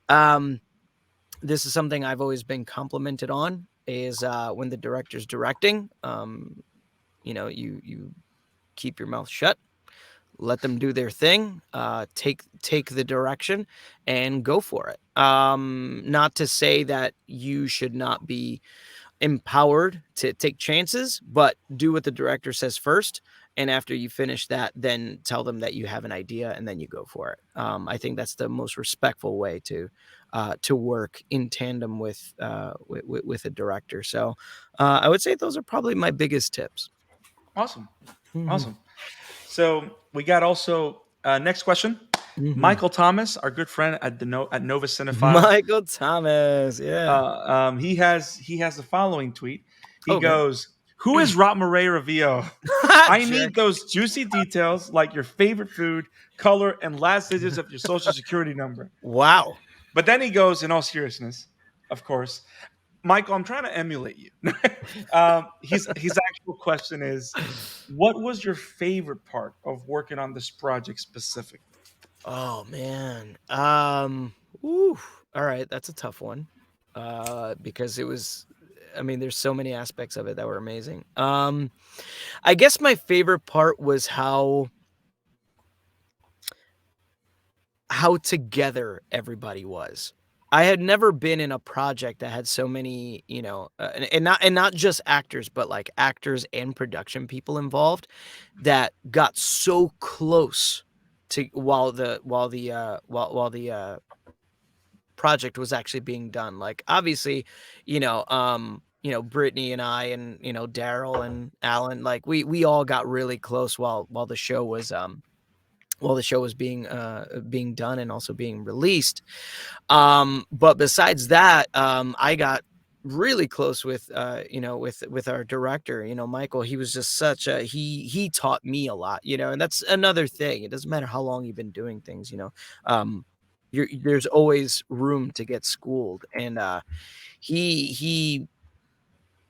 this is something I've always been complimented on, is when the director's directing, you keep your mouth shut, let them do their thing, take the direction and go for it. Not to say that you should not be empowered to take chances, but do what the director says first. And after you finish that, then tell them that you have an idea and then you go for it. I think that's the most respectful way to work in tandem with a director. So I would say those are probably my biggest tips. Awesome. Mhm. Awesome. So we got also next question. Mhm. Michael Thomas, our good friend at Nova Cinephile. Michael Thomas, yeah. He has the following tweet. He Okay. goes, "Who is Robb Moreira VO? I need Jerk. those juicy details like your favorite food, color, and last digits of your social security number." Wow. But then he goes, in all seriousness, of course, Michael, I'm trying to emulate you. His actual question is, what was your favorite part of working on this project specifically? Oh man. Ooh. All right, that's a tough one. Because it was, I mean, there's so many aspects of it that were amazing. I guess my favorite part was how together everybody was. I had never been in a project that had so many, and not just actors, but like actors and production people involved that got so close to while the project was actually being done. Like obviously, Brittany and I and Daryl and Alan, like we all got really close while the show was being done and also being released. But besides that, I got really close with our director, Michael. He was just such a he taught me a lot, and that's another thing. It doesn't matter how long you've been doing things, um, there's always room to get schooled. And he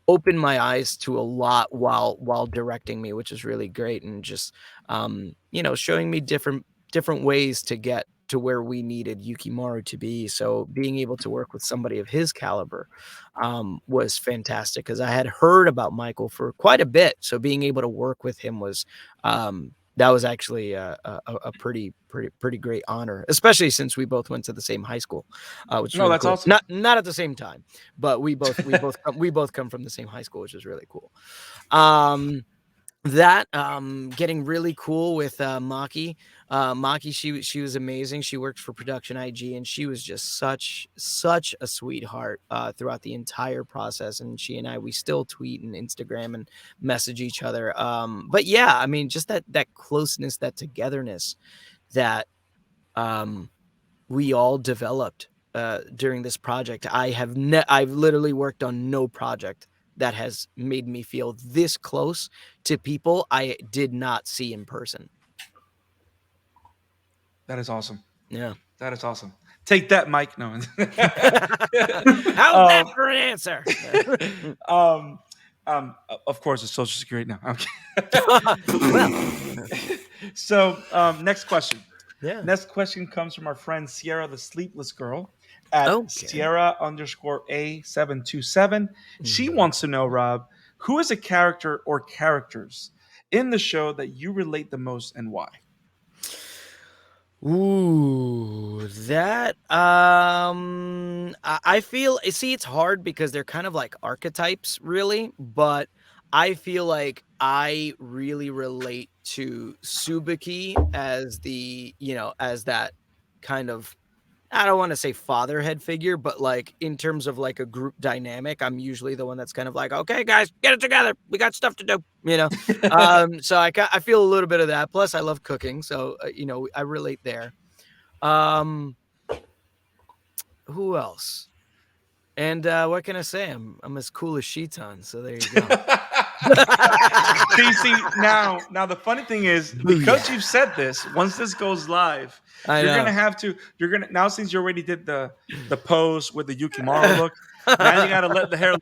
opened my eyes to a lot while directing me, which is really great. And just showing me different ways to get to where we needed Yukimaru to be. So being able to work with somebody of his caliber was fantastic, because I had heard about Michael for quite a bit. So being able to work with him was that was actually a pretty great honor, especially since we both went to the same high school, which is No, really that's cool. awesome. Not at the same time, but we both come from the same high school, which is really cool. Um, that getting really cool with Maki. She was amazing. She worked for Production IG, and she was just such a sweetheart throughout the entire process. And she and we still tweet and Instagram and message each other. But yeah, I mean, just that closeness, that togetherness that um we all developed during this project. I've literally worked on no project that has made me feel this close to people I did not see in person. That is awesome. Yeah. That is awesome. Take that, Mike. No. How's that um, for an answer? um, of course, it's Social Security now. Well, So, next question. yeah. Next question comes from our friend Sierra the Sleepless Girl at Okay. Sierra_A727. She Mhm. wants to know, Rob, who is a character or characters in the show that you relate the most and why? Ooh, that I feel, see, it's hard because they're kind of like archetypes, really, but I feel like I really relate to Subuki as as that kind of, I don't want to say fatherhead figure, but like in terms of like a group dynamic, I'm usually the one that's kind of like, okay, guys, get it together. We got stuff to do. So I feel a little bit of that. Plus, I love cooking, so I relate there. Um, who else? And what can I say? I'm as cool as Sheeton, so there you go. see, now the funny thing is, because you've said this, once this goes live, I you're know. gonna have to, now since you already did the pose with the Yukimaru look, now you gotta let the hair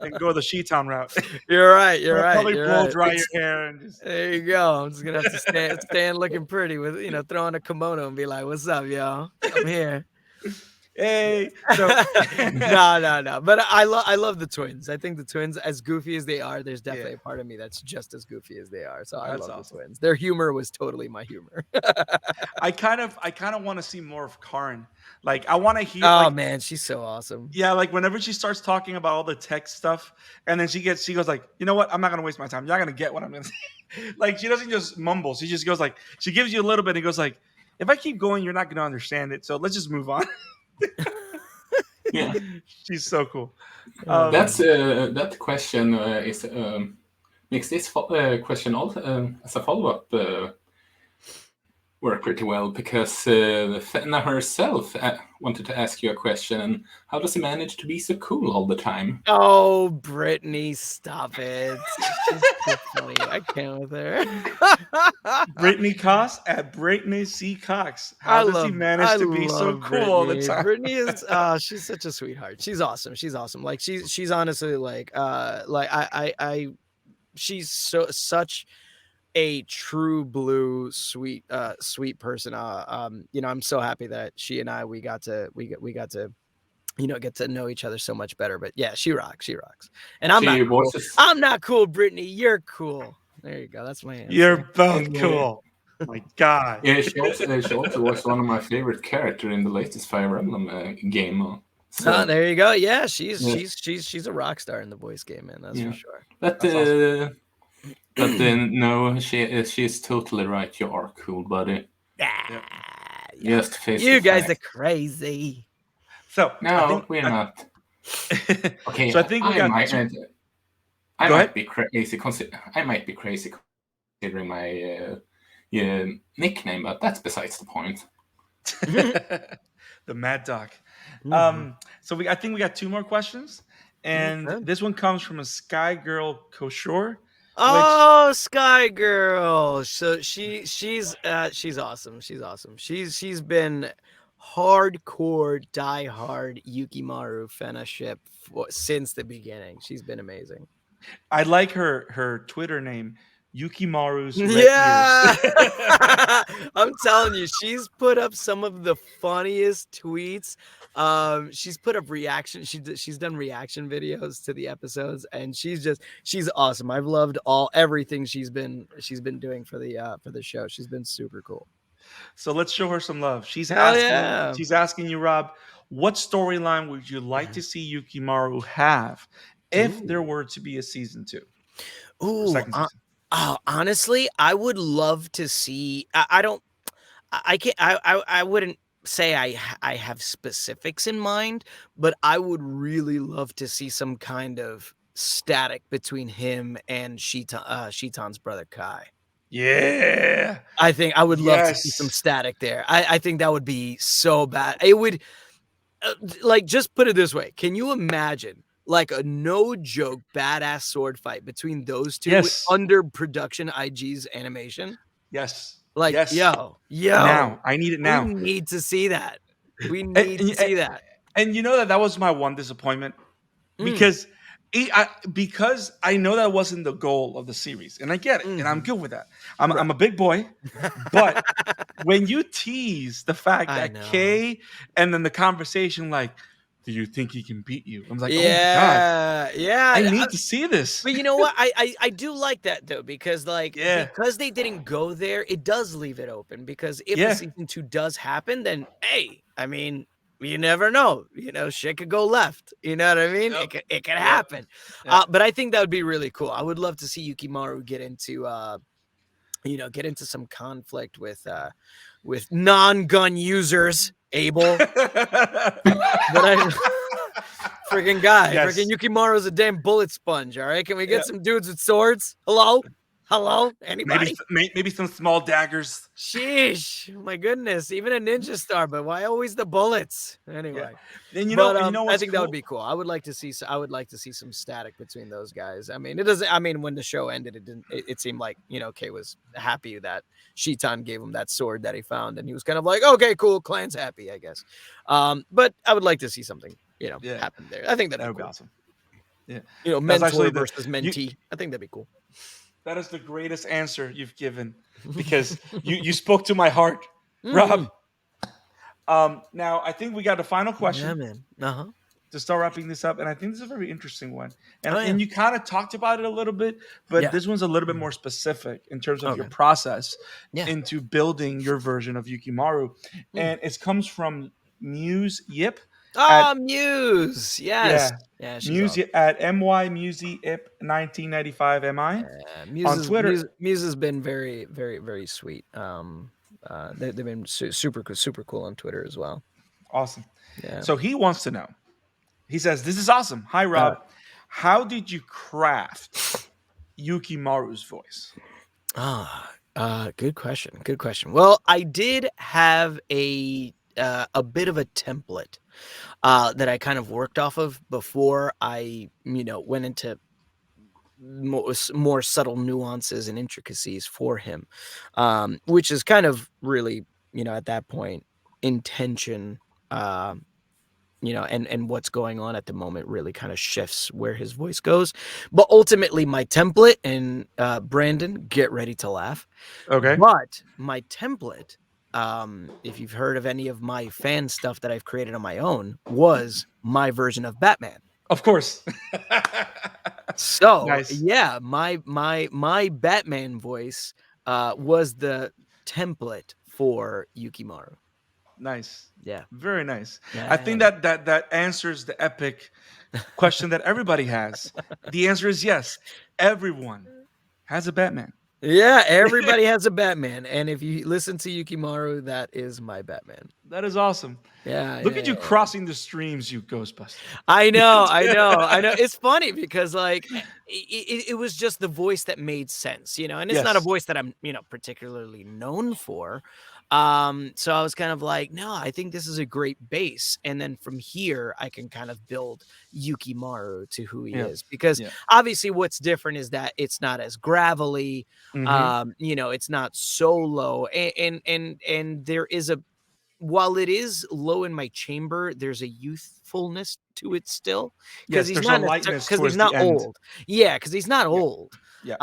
and go the Sheeton route. You're right. You're right. Probably You're blow right. dry your hair and just. There you go. I'm just gonna have to stand looking pretty with throwing a kimono and be like, "What's up, y'all? I'm here." Hey, so No. But I love the twins. I think the twins, as goofy as they are, there's definitely Yeah. a part of me that's just as goofy as they are. So I That's love awesome. the twins. Their humor was totally my humor. I kind of want to see more of Karin. Like I want to hear Oh like man, she's so awesome. yeah, like whenever she starts talking about all the tech stuff, and then she goes like, you know what? I'm not gonna waste my time. You're not gonna get what I'm gonna say. Like she doesn't just mumble. She just goes like, she gives you a little bit and goes like, if I keep going, you're not gonna understand it. So let's just move on. Yeah, She's so cool. that's that question is makes this question also as a follow up work pretty well, because Fena herself wanted to ask you a question. How does he manage to be so cool all the time? Oh, Brittany, stop it. She's too funny. I can't with her. Brittany Cox at Brittany C. Cox. How does he manage to be so cool Brittany. all the time? Brittany is she's such a sweetheart. She's awesome. She's awesome. Like she's honestly like she's such a true blue sweet person. I'm so happy that she and I we got to get to know each other so much better. But yeah, she rocks. And I'm not She cool. voices. I'm not cool, Brittany. You're cool. There you go. That's my answer. You're both And, cool. My God. Yeah, she also was one of my favorite characters in the latest Fire Emblem game. So, There you go. Yeah, she's a rock star in the voice game, man. That's for sure. but That's awesome. but no, she's totally right. You are cool, buddy. Yeah. Just face You the guys fact. are crazy. So No, we're not. Okay, so I think we got. I Go might ahead. be crazy. I might be crazy considering my nickname, but that's besides the point. The Mad Dog. So I think we got two more questions, and Okay. this one comes from a Sky Girl Koshore. Oh, Sky Girl. So she's awesome. She's awesome. She's been hardcore, diehard Yukimaru Fena ship since the beginning. She's been amazing. I like her Twitter name, Yukimaru's Red Yeah. Ears. I'm telling you, she's put up some of the funniest tweets. She's put up she's done reaction videos to the episodes, and she's awesome. I've loved everything she's been doing for the show. She's been super cool. So let's show her some love. She's Hell asking. yeah. She's asking you, Rob, what storyline would you like to see Yukimaru have if there were to be a season 2? Ooh, Second season. honestly, I would love to see. I wouldn't say I have specifics in mind, but I would really love to see some kind of static between him and Shitan's brother Kai. Yeah. I think I would love to see some static there. I think that would be so bad. It would like, just put it this way. Can you imagine like a no joke badass sword fight between those two under production IG's animation? Yes. Like, yes. yo. Now I need it now. We need to see that. We need to see that. And you know that was my one disappointment because because I know that wasn't the goal of the series, and I get it, and I'm good with that. I'm a big boy, but when you tease the fact that Kay and then the conversation like, do you think he can beat you? I'm like, oh my God. Yeah. I need to see this. But you know what? I do like that though, because because they didn't go there, it does leave it open, because if the season 2 does happen, then hey, I mean, you never know. Shit could go left. You know what I mean? Yep. It could Yep. happen. Yep. But I think that would be really cool. I would love to see Yukimaru get into some conflict with non-gun users, Abel. But I freaking guy, Yes. freaking Yukimaru's a damn bullet sponge. All right, can we get Yeah. some dudes with swords? Hello, anybody? Maybe some small daggers. Sheesh, my goodness, even a ninja star, but why always the bullets? Anyway, And you but know I what's think that would be cool. I would like to see some static between those guys. I mean, it doesn't. I mean, when the show ended, it didn't. It seemed like Kay was happy that Shitan gave him that sword that he found, and he was kind of like, okay, cool, clan's happy, I guess. But I would like to see something happen there. I think that'd That would be be cool. awesome. Yeah. Mentor actually versus mentee. I think that'd be cool. That is the greatest answer you've given because you spoke to my heart, Mm-hmm. Rob. Now I think we got a final question. Yeah, man. To start wrapping this up, and I think this is a very interesting one. And, Oh, yeah. and you kind of talked about it a little bit, but Yeah. this one's a little bit more specific in terms of your Okay. process Yeah. into building your version of Yukimaru. And it comes from Muse Yip. Muse. Yes. Yeah, she's Muse awesome. at MyMuseYip 1995 MI on Twitter. Muse has been very, very, very sweet. They've been super cool on Twitter as well. Awesome. Yeah. So he wants to know. He says, "This is awesome. Hi, Rob. How did you craft Yukimaru's voice?" Good question. Good question. Well, I did have a bit of a template that I kind of worked off of before I, went into more subtle nuances and intricacies for him, which is kind of really, at that point, intention. And what's going on at the moment really kind of shifts where his voice goes. But ultimately, my template, and Brandon, get ready to laugh. Okay. But my template, if you've heard of any of my fan stuff that I've created on my own, was my version of Batman. Of course. So Nice. yeah, my Batman voice was the template for Yukimaru. Nice. Yeah. Very nice. Yeah. I think that answers the epic question that everybody has. The answer is yes. Everyone has a Batman. Yeah, everybody has a Batman. And if you listen to Yukimaru, that is my Batman. That is awesome. Yeah. Look at you crossing the streams, you Ghostbuster. I know. It's funny because like it was just the voice that made sense, and it's not a Yes. voice that I'm, particularly known for. So I was kind of like, no, I think this is a great base. And then from here, I can kind of build Yukimaru to who he is. Because obviously what's different is that it's not as gravelly, it's not so low. And there is while it is low in my chamber, there's a youthfulness to it still. Yes, Because there's a lightness he's towards not the end. old. Yeah, because he's not old. Yeah.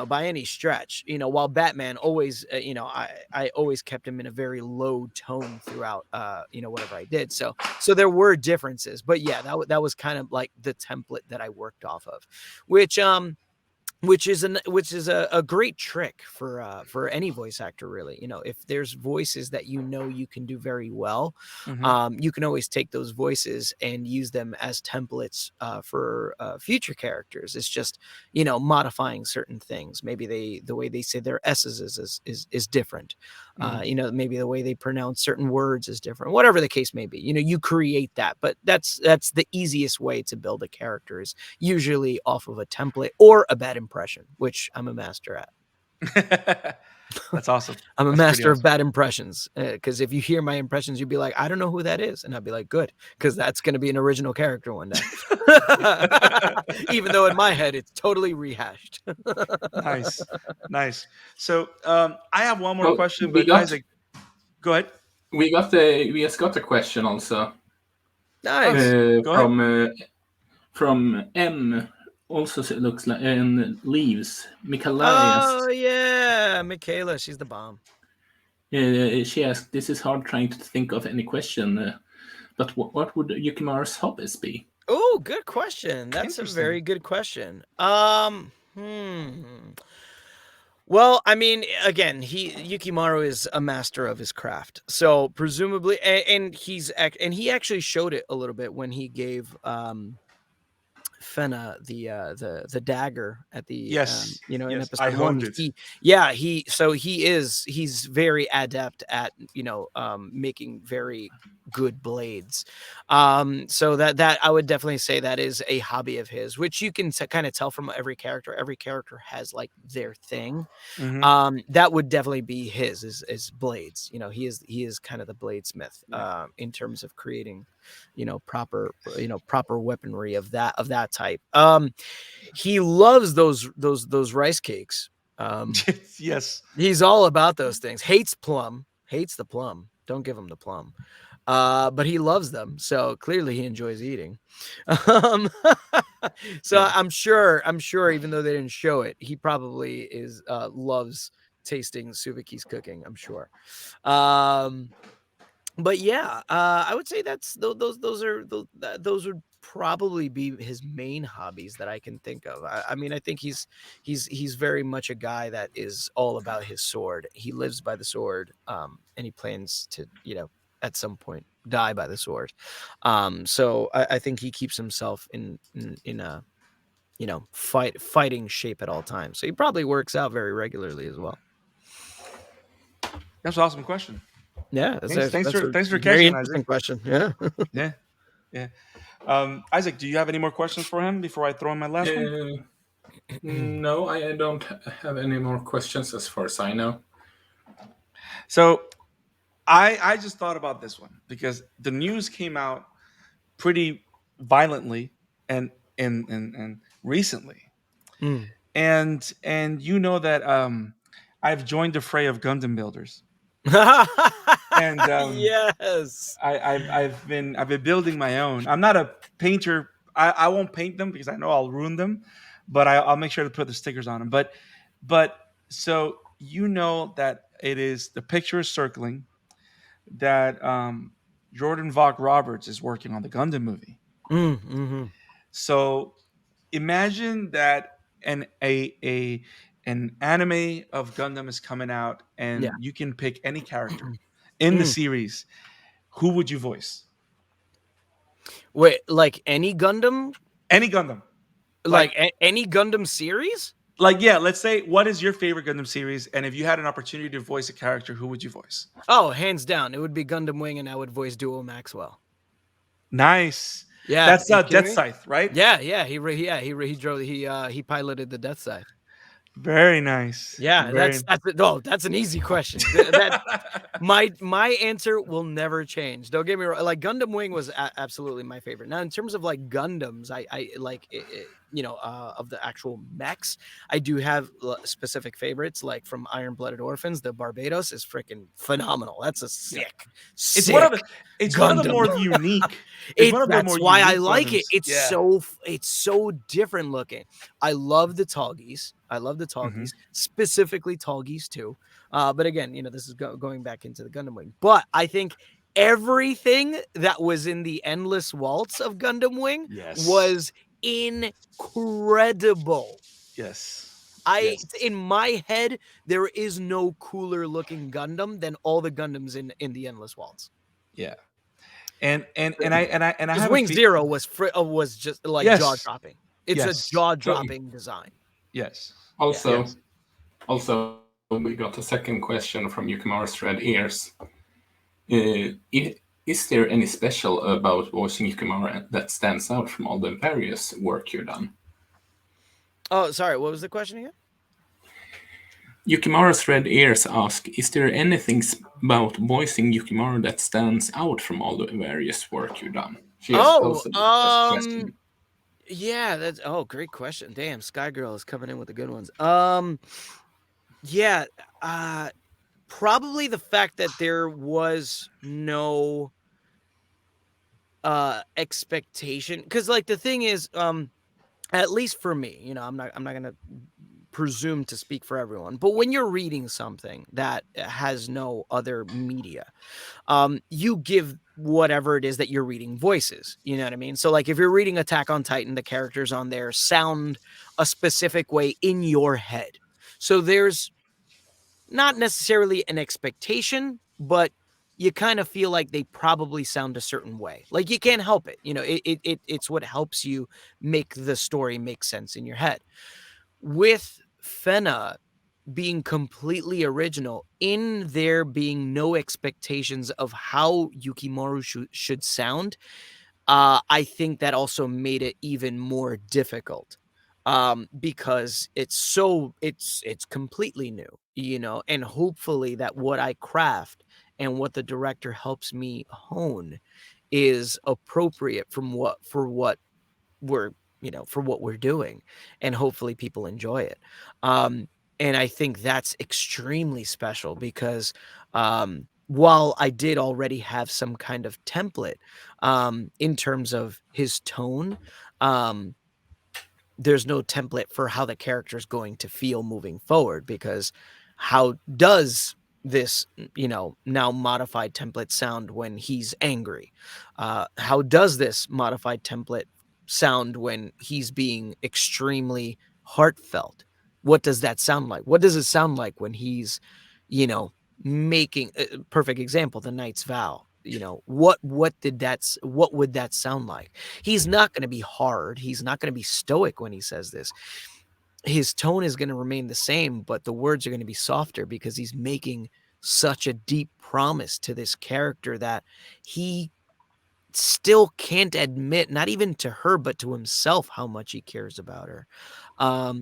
By any stretch, while Batman always, I always kept him in a very low tone throughout, whatever I did. So there were differences, but yeah, that was kind of like the template that I worked off of, which is a great trick for any voice actor, really. If there's voices that you can do very well, you can always take those voices and use them as templates for future characters. It's just modifying certain things. Maybe the way they say their S's is different. Maybe the way they pronounce certain words is different. Whatever the case may be, you create that. But that's the easiest way to build a character, is usually off of a template or a bad impression, which I'm a master at. That's awesome. I'm a That's master pretty of bad impressions, because if you hear my impressions, you'd be like, I don't know who that is. And I'd be like, good, because that's going to be an original character one day. Even though in my head, it's totally rehashed. Nice. So I have one more question, but guys, go ahead. We just got a question also. Nice. From M. Also, it looks like, and leaves. Michaela Oh yeah, Michaela, she's the bomb. She asked, "This is hard trying to think of any question, but what would Yukimaru's hobbies be?" Oh, good question. That's a very good question. Well, Well, I mean, again, Yukimaru is a master of his craft, so presumably, and he actually showed it a little bit when he gave Fena the dagger at the Yes, in yes, I episode one. honed it. He's very adept at making very good blades. So that I would definitely say that is a hobby of his, which you can kind of tell from every character. Every character has like their thing. Hmm. That would definitely be his is blades. He is kind of the bladesmith Yeah. in terms of creating proper weaponry of that type. He loves those rice cakes. Yes. He's all about those things. Hates the plum. Don't give him the plum. But he loves them, so clearly he enjoys eating. Um, so Yeah. I'm sure, even though they didn't show it, he probably loves tasting Subiki's cooking. I'm sure. Um, but yeah, I would say those would probably be his main hobbies that I can think of. I mean, I think he's very much a guy that is all about his sword. He lives by the sword, and he plans to, at some point die by the sword. So I think he keeps himself in a fighting shape at all times. So he probably works out very regularly as well. That's an awesome question. Yeah, that's Thanks. a, Thanks that's for a thanks for very catching, Isaac. interesting question. Yeah. Yeah. Yeah. Isaac, do you have any more questions for him before I throw in my last one? No, I don't have any more questions as far as I know. So I just thought about this one because the news came out pretty violently and and recently, Mm. and you know that I've joined the fray of Gundam builders, and Yes. I've been building my own. I'm not a painter. I won't paint them because I know I'll ruin them, but I'll make sure to put the stickers on them. But so you know that it is the picture is circling that Jordan Vogt Roberts is working on the Gundam movie. Mm-hmm. So imagine that an anime of Gundam is coming out, Yeah. and you can pick any character in the Mm. series. Who would you voice? Wait, like any Gundam? Any Gundam. Like Like any Gundam series? yeah, let's say what is your favorite Gundam series, and if you had an opportunity to voice a character, who would you voice? Oh, hands down, it would be Gundam Wing, and I would voice Duo Maxwell. Nice. Yeah, That's you kidding Death me? Scythe, right? Yeah. He drove. He piloted the Death Scythe. Very nice. Yeah, Very. that's an easy question. That my answer will never change. Don't get me wrong. Like Gundam Wing was absolutely my favorite. Now, in terms of like Gundams, I like of the actual mechs, I do have specific favorites. Like from Iron Blooded Orphans, the Barbados is freaking phenomenal. That's a Yeah. sick It's one of the Gundam. more unique. It's one of the more That's why I unique like it. Gundams. It's Yeah. so different looking. I love the Tallgeese. Mhm. Specifically Tallgeese too. But again, this is going back into the Gundam Wing. But I think everything that was in the Endless Waltz of Gundam Wing Yes. was incredible. Yes. In my head, there is no cooler looking Gundam than all the Gundams in the Endless Waltz. Yeah. And I Because have a Wing Zero was just like Yes. jaw dropping. It's Yes. a jaw dropping design. Yes. Also, Yes. also, we got a second question from Yukimaru's Red Ears. Is there any special about voicing Yukimura that stands out from all the various work you've done? Oh, sorry. What was the question again? Yukimaru's Red Ears ask, is there anything about voicing Yukimaru that stands out from all the various work you've done? She has posted this question. Yeah, that's great question. Damn, Sky Girl is coming in with the good ones. Yeah, probably the fact that there was no expectation, because like the thing is, at least for me, I'm not gonna presume to speak for everyone, but when you're reading something that has no other media, you give whatever it is that you're reading voices. You know what I mean? So like if you're reading Attack on Titan, the characters on there sound a specific way in your head. So there's not necessarily an expectation, but you kind of feel like they probably sound a certain way. Like you can't help it. It's what helps you make the story make sense in your head. With Fena being completely original, in there being no expectations of how Yukimaru should sound, I think that also made it even more difficult, because it's completely new, and hopefully that what I craft and what the director helps me hone is appropriate for what we're doing, and hopefully people enjoy it. Um, and I think that's extremely special because, while I did already have some kind of template, in terms of his tone, um, there's no template for how the character is going to feel moving forward, because how does this now modified template sound when he's angry? How does this modified template sound when he's being extremely heartfelt? What does that sound like? What does it sound like when he's you know making a perfect example, the Knight's Vow? What would that sound like? He's not going to be hard. He's not going to be stoic when he says this. His tone is going to remain the same, but the words are going to be softer because he's making such a deep promise to this character that he still can't admit, not even to her, but to himself, how much he cares about her.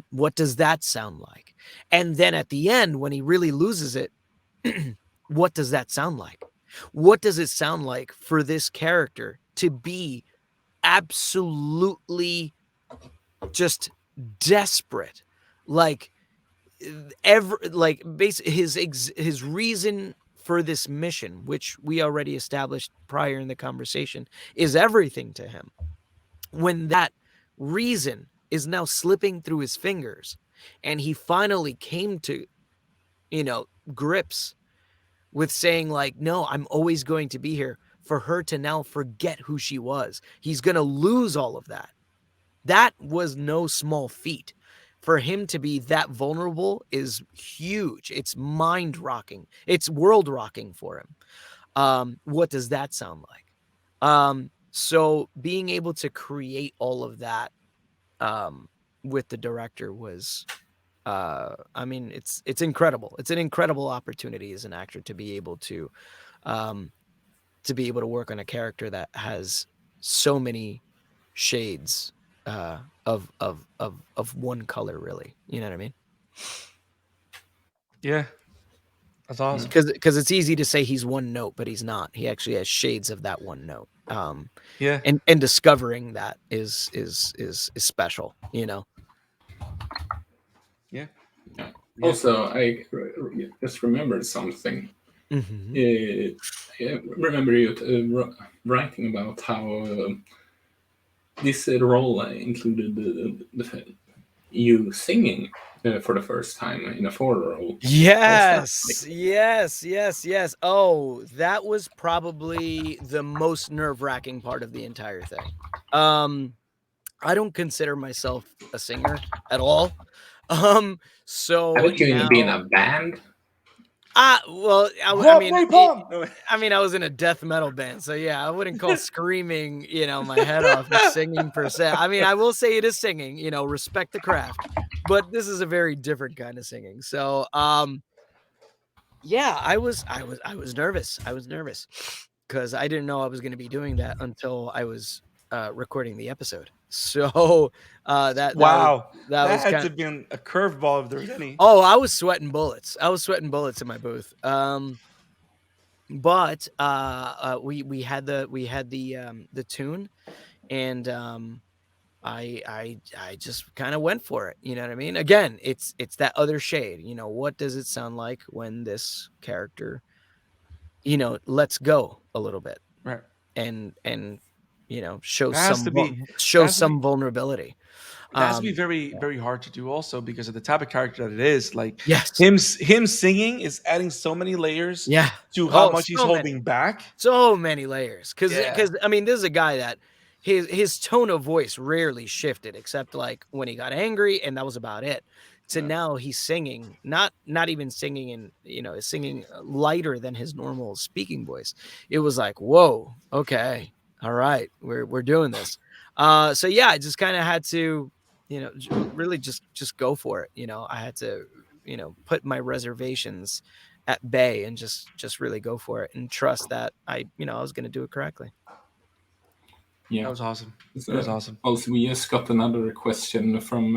What does that sound like? And then at the end, when he really loses it, what does that sound like? What does it sound like for this character to be absolutely just desperate? Like his reason for this mission, which we already established prior in the conversation, is everything to him. When that reason is now slipping through his fingers, and he finally came to, grips with saying, like, no, I'm always going to be here, for her to now forget who she was. He's going to lose all of that. That was no small feat. For him to be that vulnerable is huge. It's mind rocking. It's world rocking for him. What does that sound like? So being able to create all of that, with the director was, it's incredible. It's an incredible opportunity as an actor to be able to work on a character that has so many shades, of one color, really. You know what I mean? Yeah, that's awesome. Because it's easy to say he's one note, but he's not. He actually has shades of that one note. Yeah, And discovering that is special. yeah, Yeah. yeah, Also, I just remembered something. Mhm. Remember you writing about how this role included you singing for the first time in a four role. What was that Yes, like? yes, yes, yes. Oh, that was probably the most nerve-wracking part of the entire thing. Um, I don't consider myself a singer at all. So Haven't you even been in now, a band? well, I Drop mean, my palm. No, I was in a death metal band, so yeah, I wouldn't call screaming, my head off as singing per se. I mean, I will say it is singing, respect the craft, but this is a very different kind of singing. So, yeah, I was nervous. I was nervous because I didn't know I was going to be doing that until I was recording the episode. So, that was wow, that that was had kind to of. have been a curveball if there was any. Oh, I was sweating bullets. I was sweating bullets in my booth. But we had the tune, and I just kind of went for it. You know what I mean? Again, it's that other shade. What does it sound like when this character, lets go a little bit, Right. and That has to be. That shows has to be. some vulnerability. That has to be Um, very, yeah. very hard to do also because of the type of character that it is. Like Yes. him singing is adding so many layers Yeah. to how Oh, much he's so many. holding back. So many layers, Yeah. because I mean, this is a guy that his tone of voice rarely shifted, except like when he got angry, and that was about it. to now he's singing, not even singing in, singing lighter than his normal speaking voice. It was like, whoa, okay, all right, we're doing this. So yeah, I just kind of had to, really just go for it. I had to, put my reservations at bay and just really go for it and trust that I was going to do it correctly. That Yeah. was awesome. That was So, awesome. also, we just got another question from.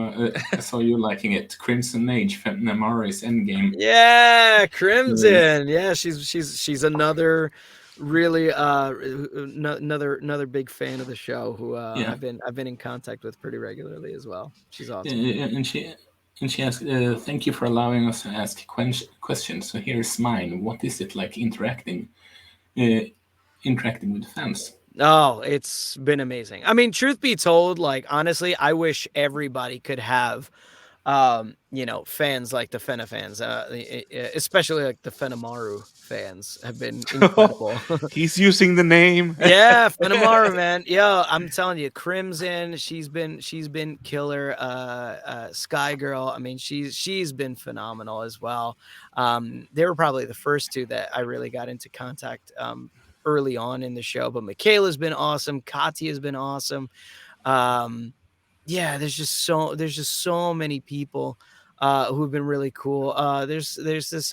I saw you liking it. Crimson Age, Fenamari's Endgame. Yeah, Uh, Crimson. Yeah, she's another really another big fan of the show who yeah, I've been in contact with pretty regularly as well. She's awesome. and she asked, "Thank you for allowing us to ask questions. So here's mine. What is it like uh, interacting with fans?" Oh, it's been amazing. I mean, truth be told, like honestly, I wish everybody could have fans like the Fena fans, especially like the Fenamaru fans have been incredible. He's using the name. Yeah, Fenamaru, man. Yeah, I'm telling you, Crimson, she's been killer. Sky Girl, I mean, she's been phenomenal as well. They were probably the first two that I really got into contact early on in the show, but Michaela's been awesome. Katya has been awesome. Um, yeah, there's just so many people who've been really cool. There's this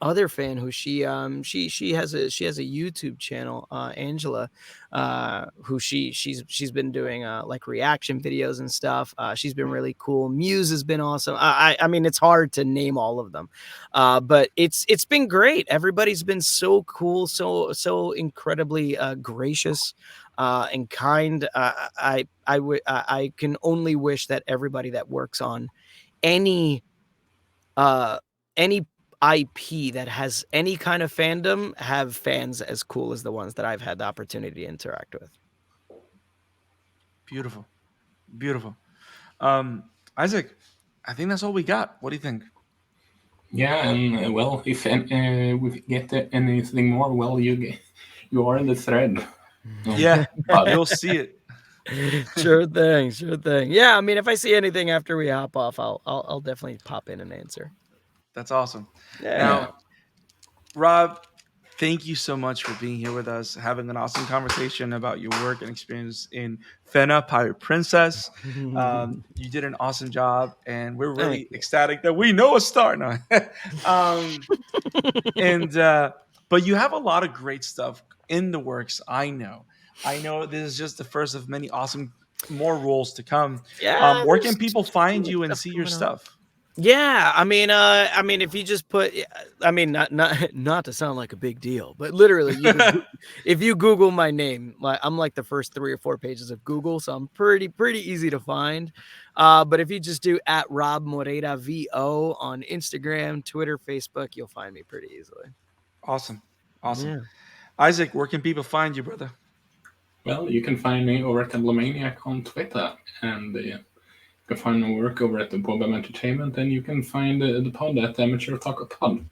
other fan who she has a YouTube channel, Angela, who she's been doing like reaction videos and stuff. She's been really cool. Muse has been awesome. I mean, it's hard to name all of them, but it's been great. Everybody's been so cool, so incredibly gracious and kind. I can only wish that everybody that works on any uh any IP that has any kind of fandom have fans as cool as the ones that I've had the opportunity to interact with. Beautiful. Beautiful. Um, Isaac, I think that's all we got. What do you think? Yeah, and well, if we get anything more, well, you are in the thread, Yeah, but you'll see it. Sure thing, sure thing. Yeah, I mean, if I see anything after we hop off, I'll definitely pop in and answer. That's awesome. Yeah. yeah, Now, Rob, thank you so much for being here with us, having an awesome conversation about your work and experience in Fena Pirate Princess. You did an awesome job, and we're Thank really you. ecstatic that we know a star now. um, and but you have a lot of great stuff in the works. I know this is just the first of many awesome more roles to come. Yeah, Where can there's people so find much you and stuff see your coming up. stuff? Yeah, I mean, if you just put, I mean, not to sound like a big deal, but literally, if you Google my name, like I'm like the first 3 or 4 pages of Google, so I'm pretty easy to find. But if you just do at Robb Moreira VO on Instagram, Twitter, Facebook, you'll find me pretty easily. Awesome, awesome. Yeah. Isaac, where can people find you, brother? well, you can find me over at Emblemaniac on Twitter, and you can find my work over at the Bobam Entertainment, and you can find the pod at Amateur Otaku Pod.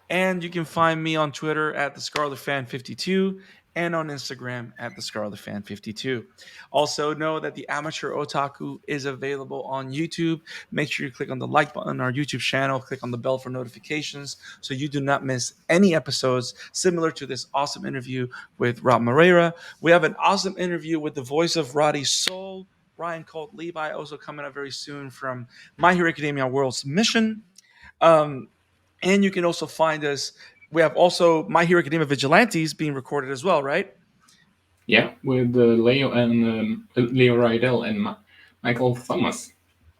And you can find me on Twitter at the Scarlet Fan 52 and on Instagram at the Scarlet Fan 52. Also, know that the Amateur Otaku is available on YouTube. Make sure you click on the like button on our YouTube channel, click on the bell for notifications so you do not miss any episodes similar to this awesome interview with Rob Moreira. We have an awesome interview with the voice of Roddy's Soul, Ryan Colt Levi, also coming up very soon from My Hero Academia World's Mission. Um, and you can also find us. We have also My Hero Academia Vigilantes being recorded as well, right? Yeah, with Leo Rydell and Michael Thomas.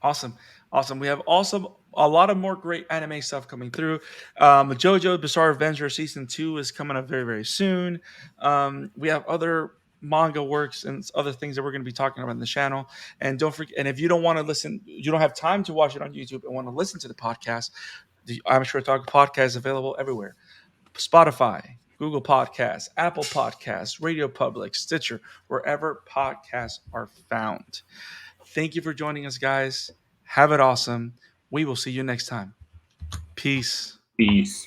Awesome. Awesome. We have also a lot of more great anime stuff coming through. JoJo Bizarre Adventure Season 2 is coming up very, very soon. We have other manga works and other things that we're going to be talking about in the channel. And don't forget, and if you don't want to listen, you don't have time to watch it on YouTube and want to listen to the podcast, the I'm Sure Talk podcast is available everywhere. Spotify, Google Podcasts, Apple Podcasts, Radio Public, Stitcher, wherever podcasts are found. Thank you for joining us, guys. Have it awesome. We will see you next time. Peace. Peace.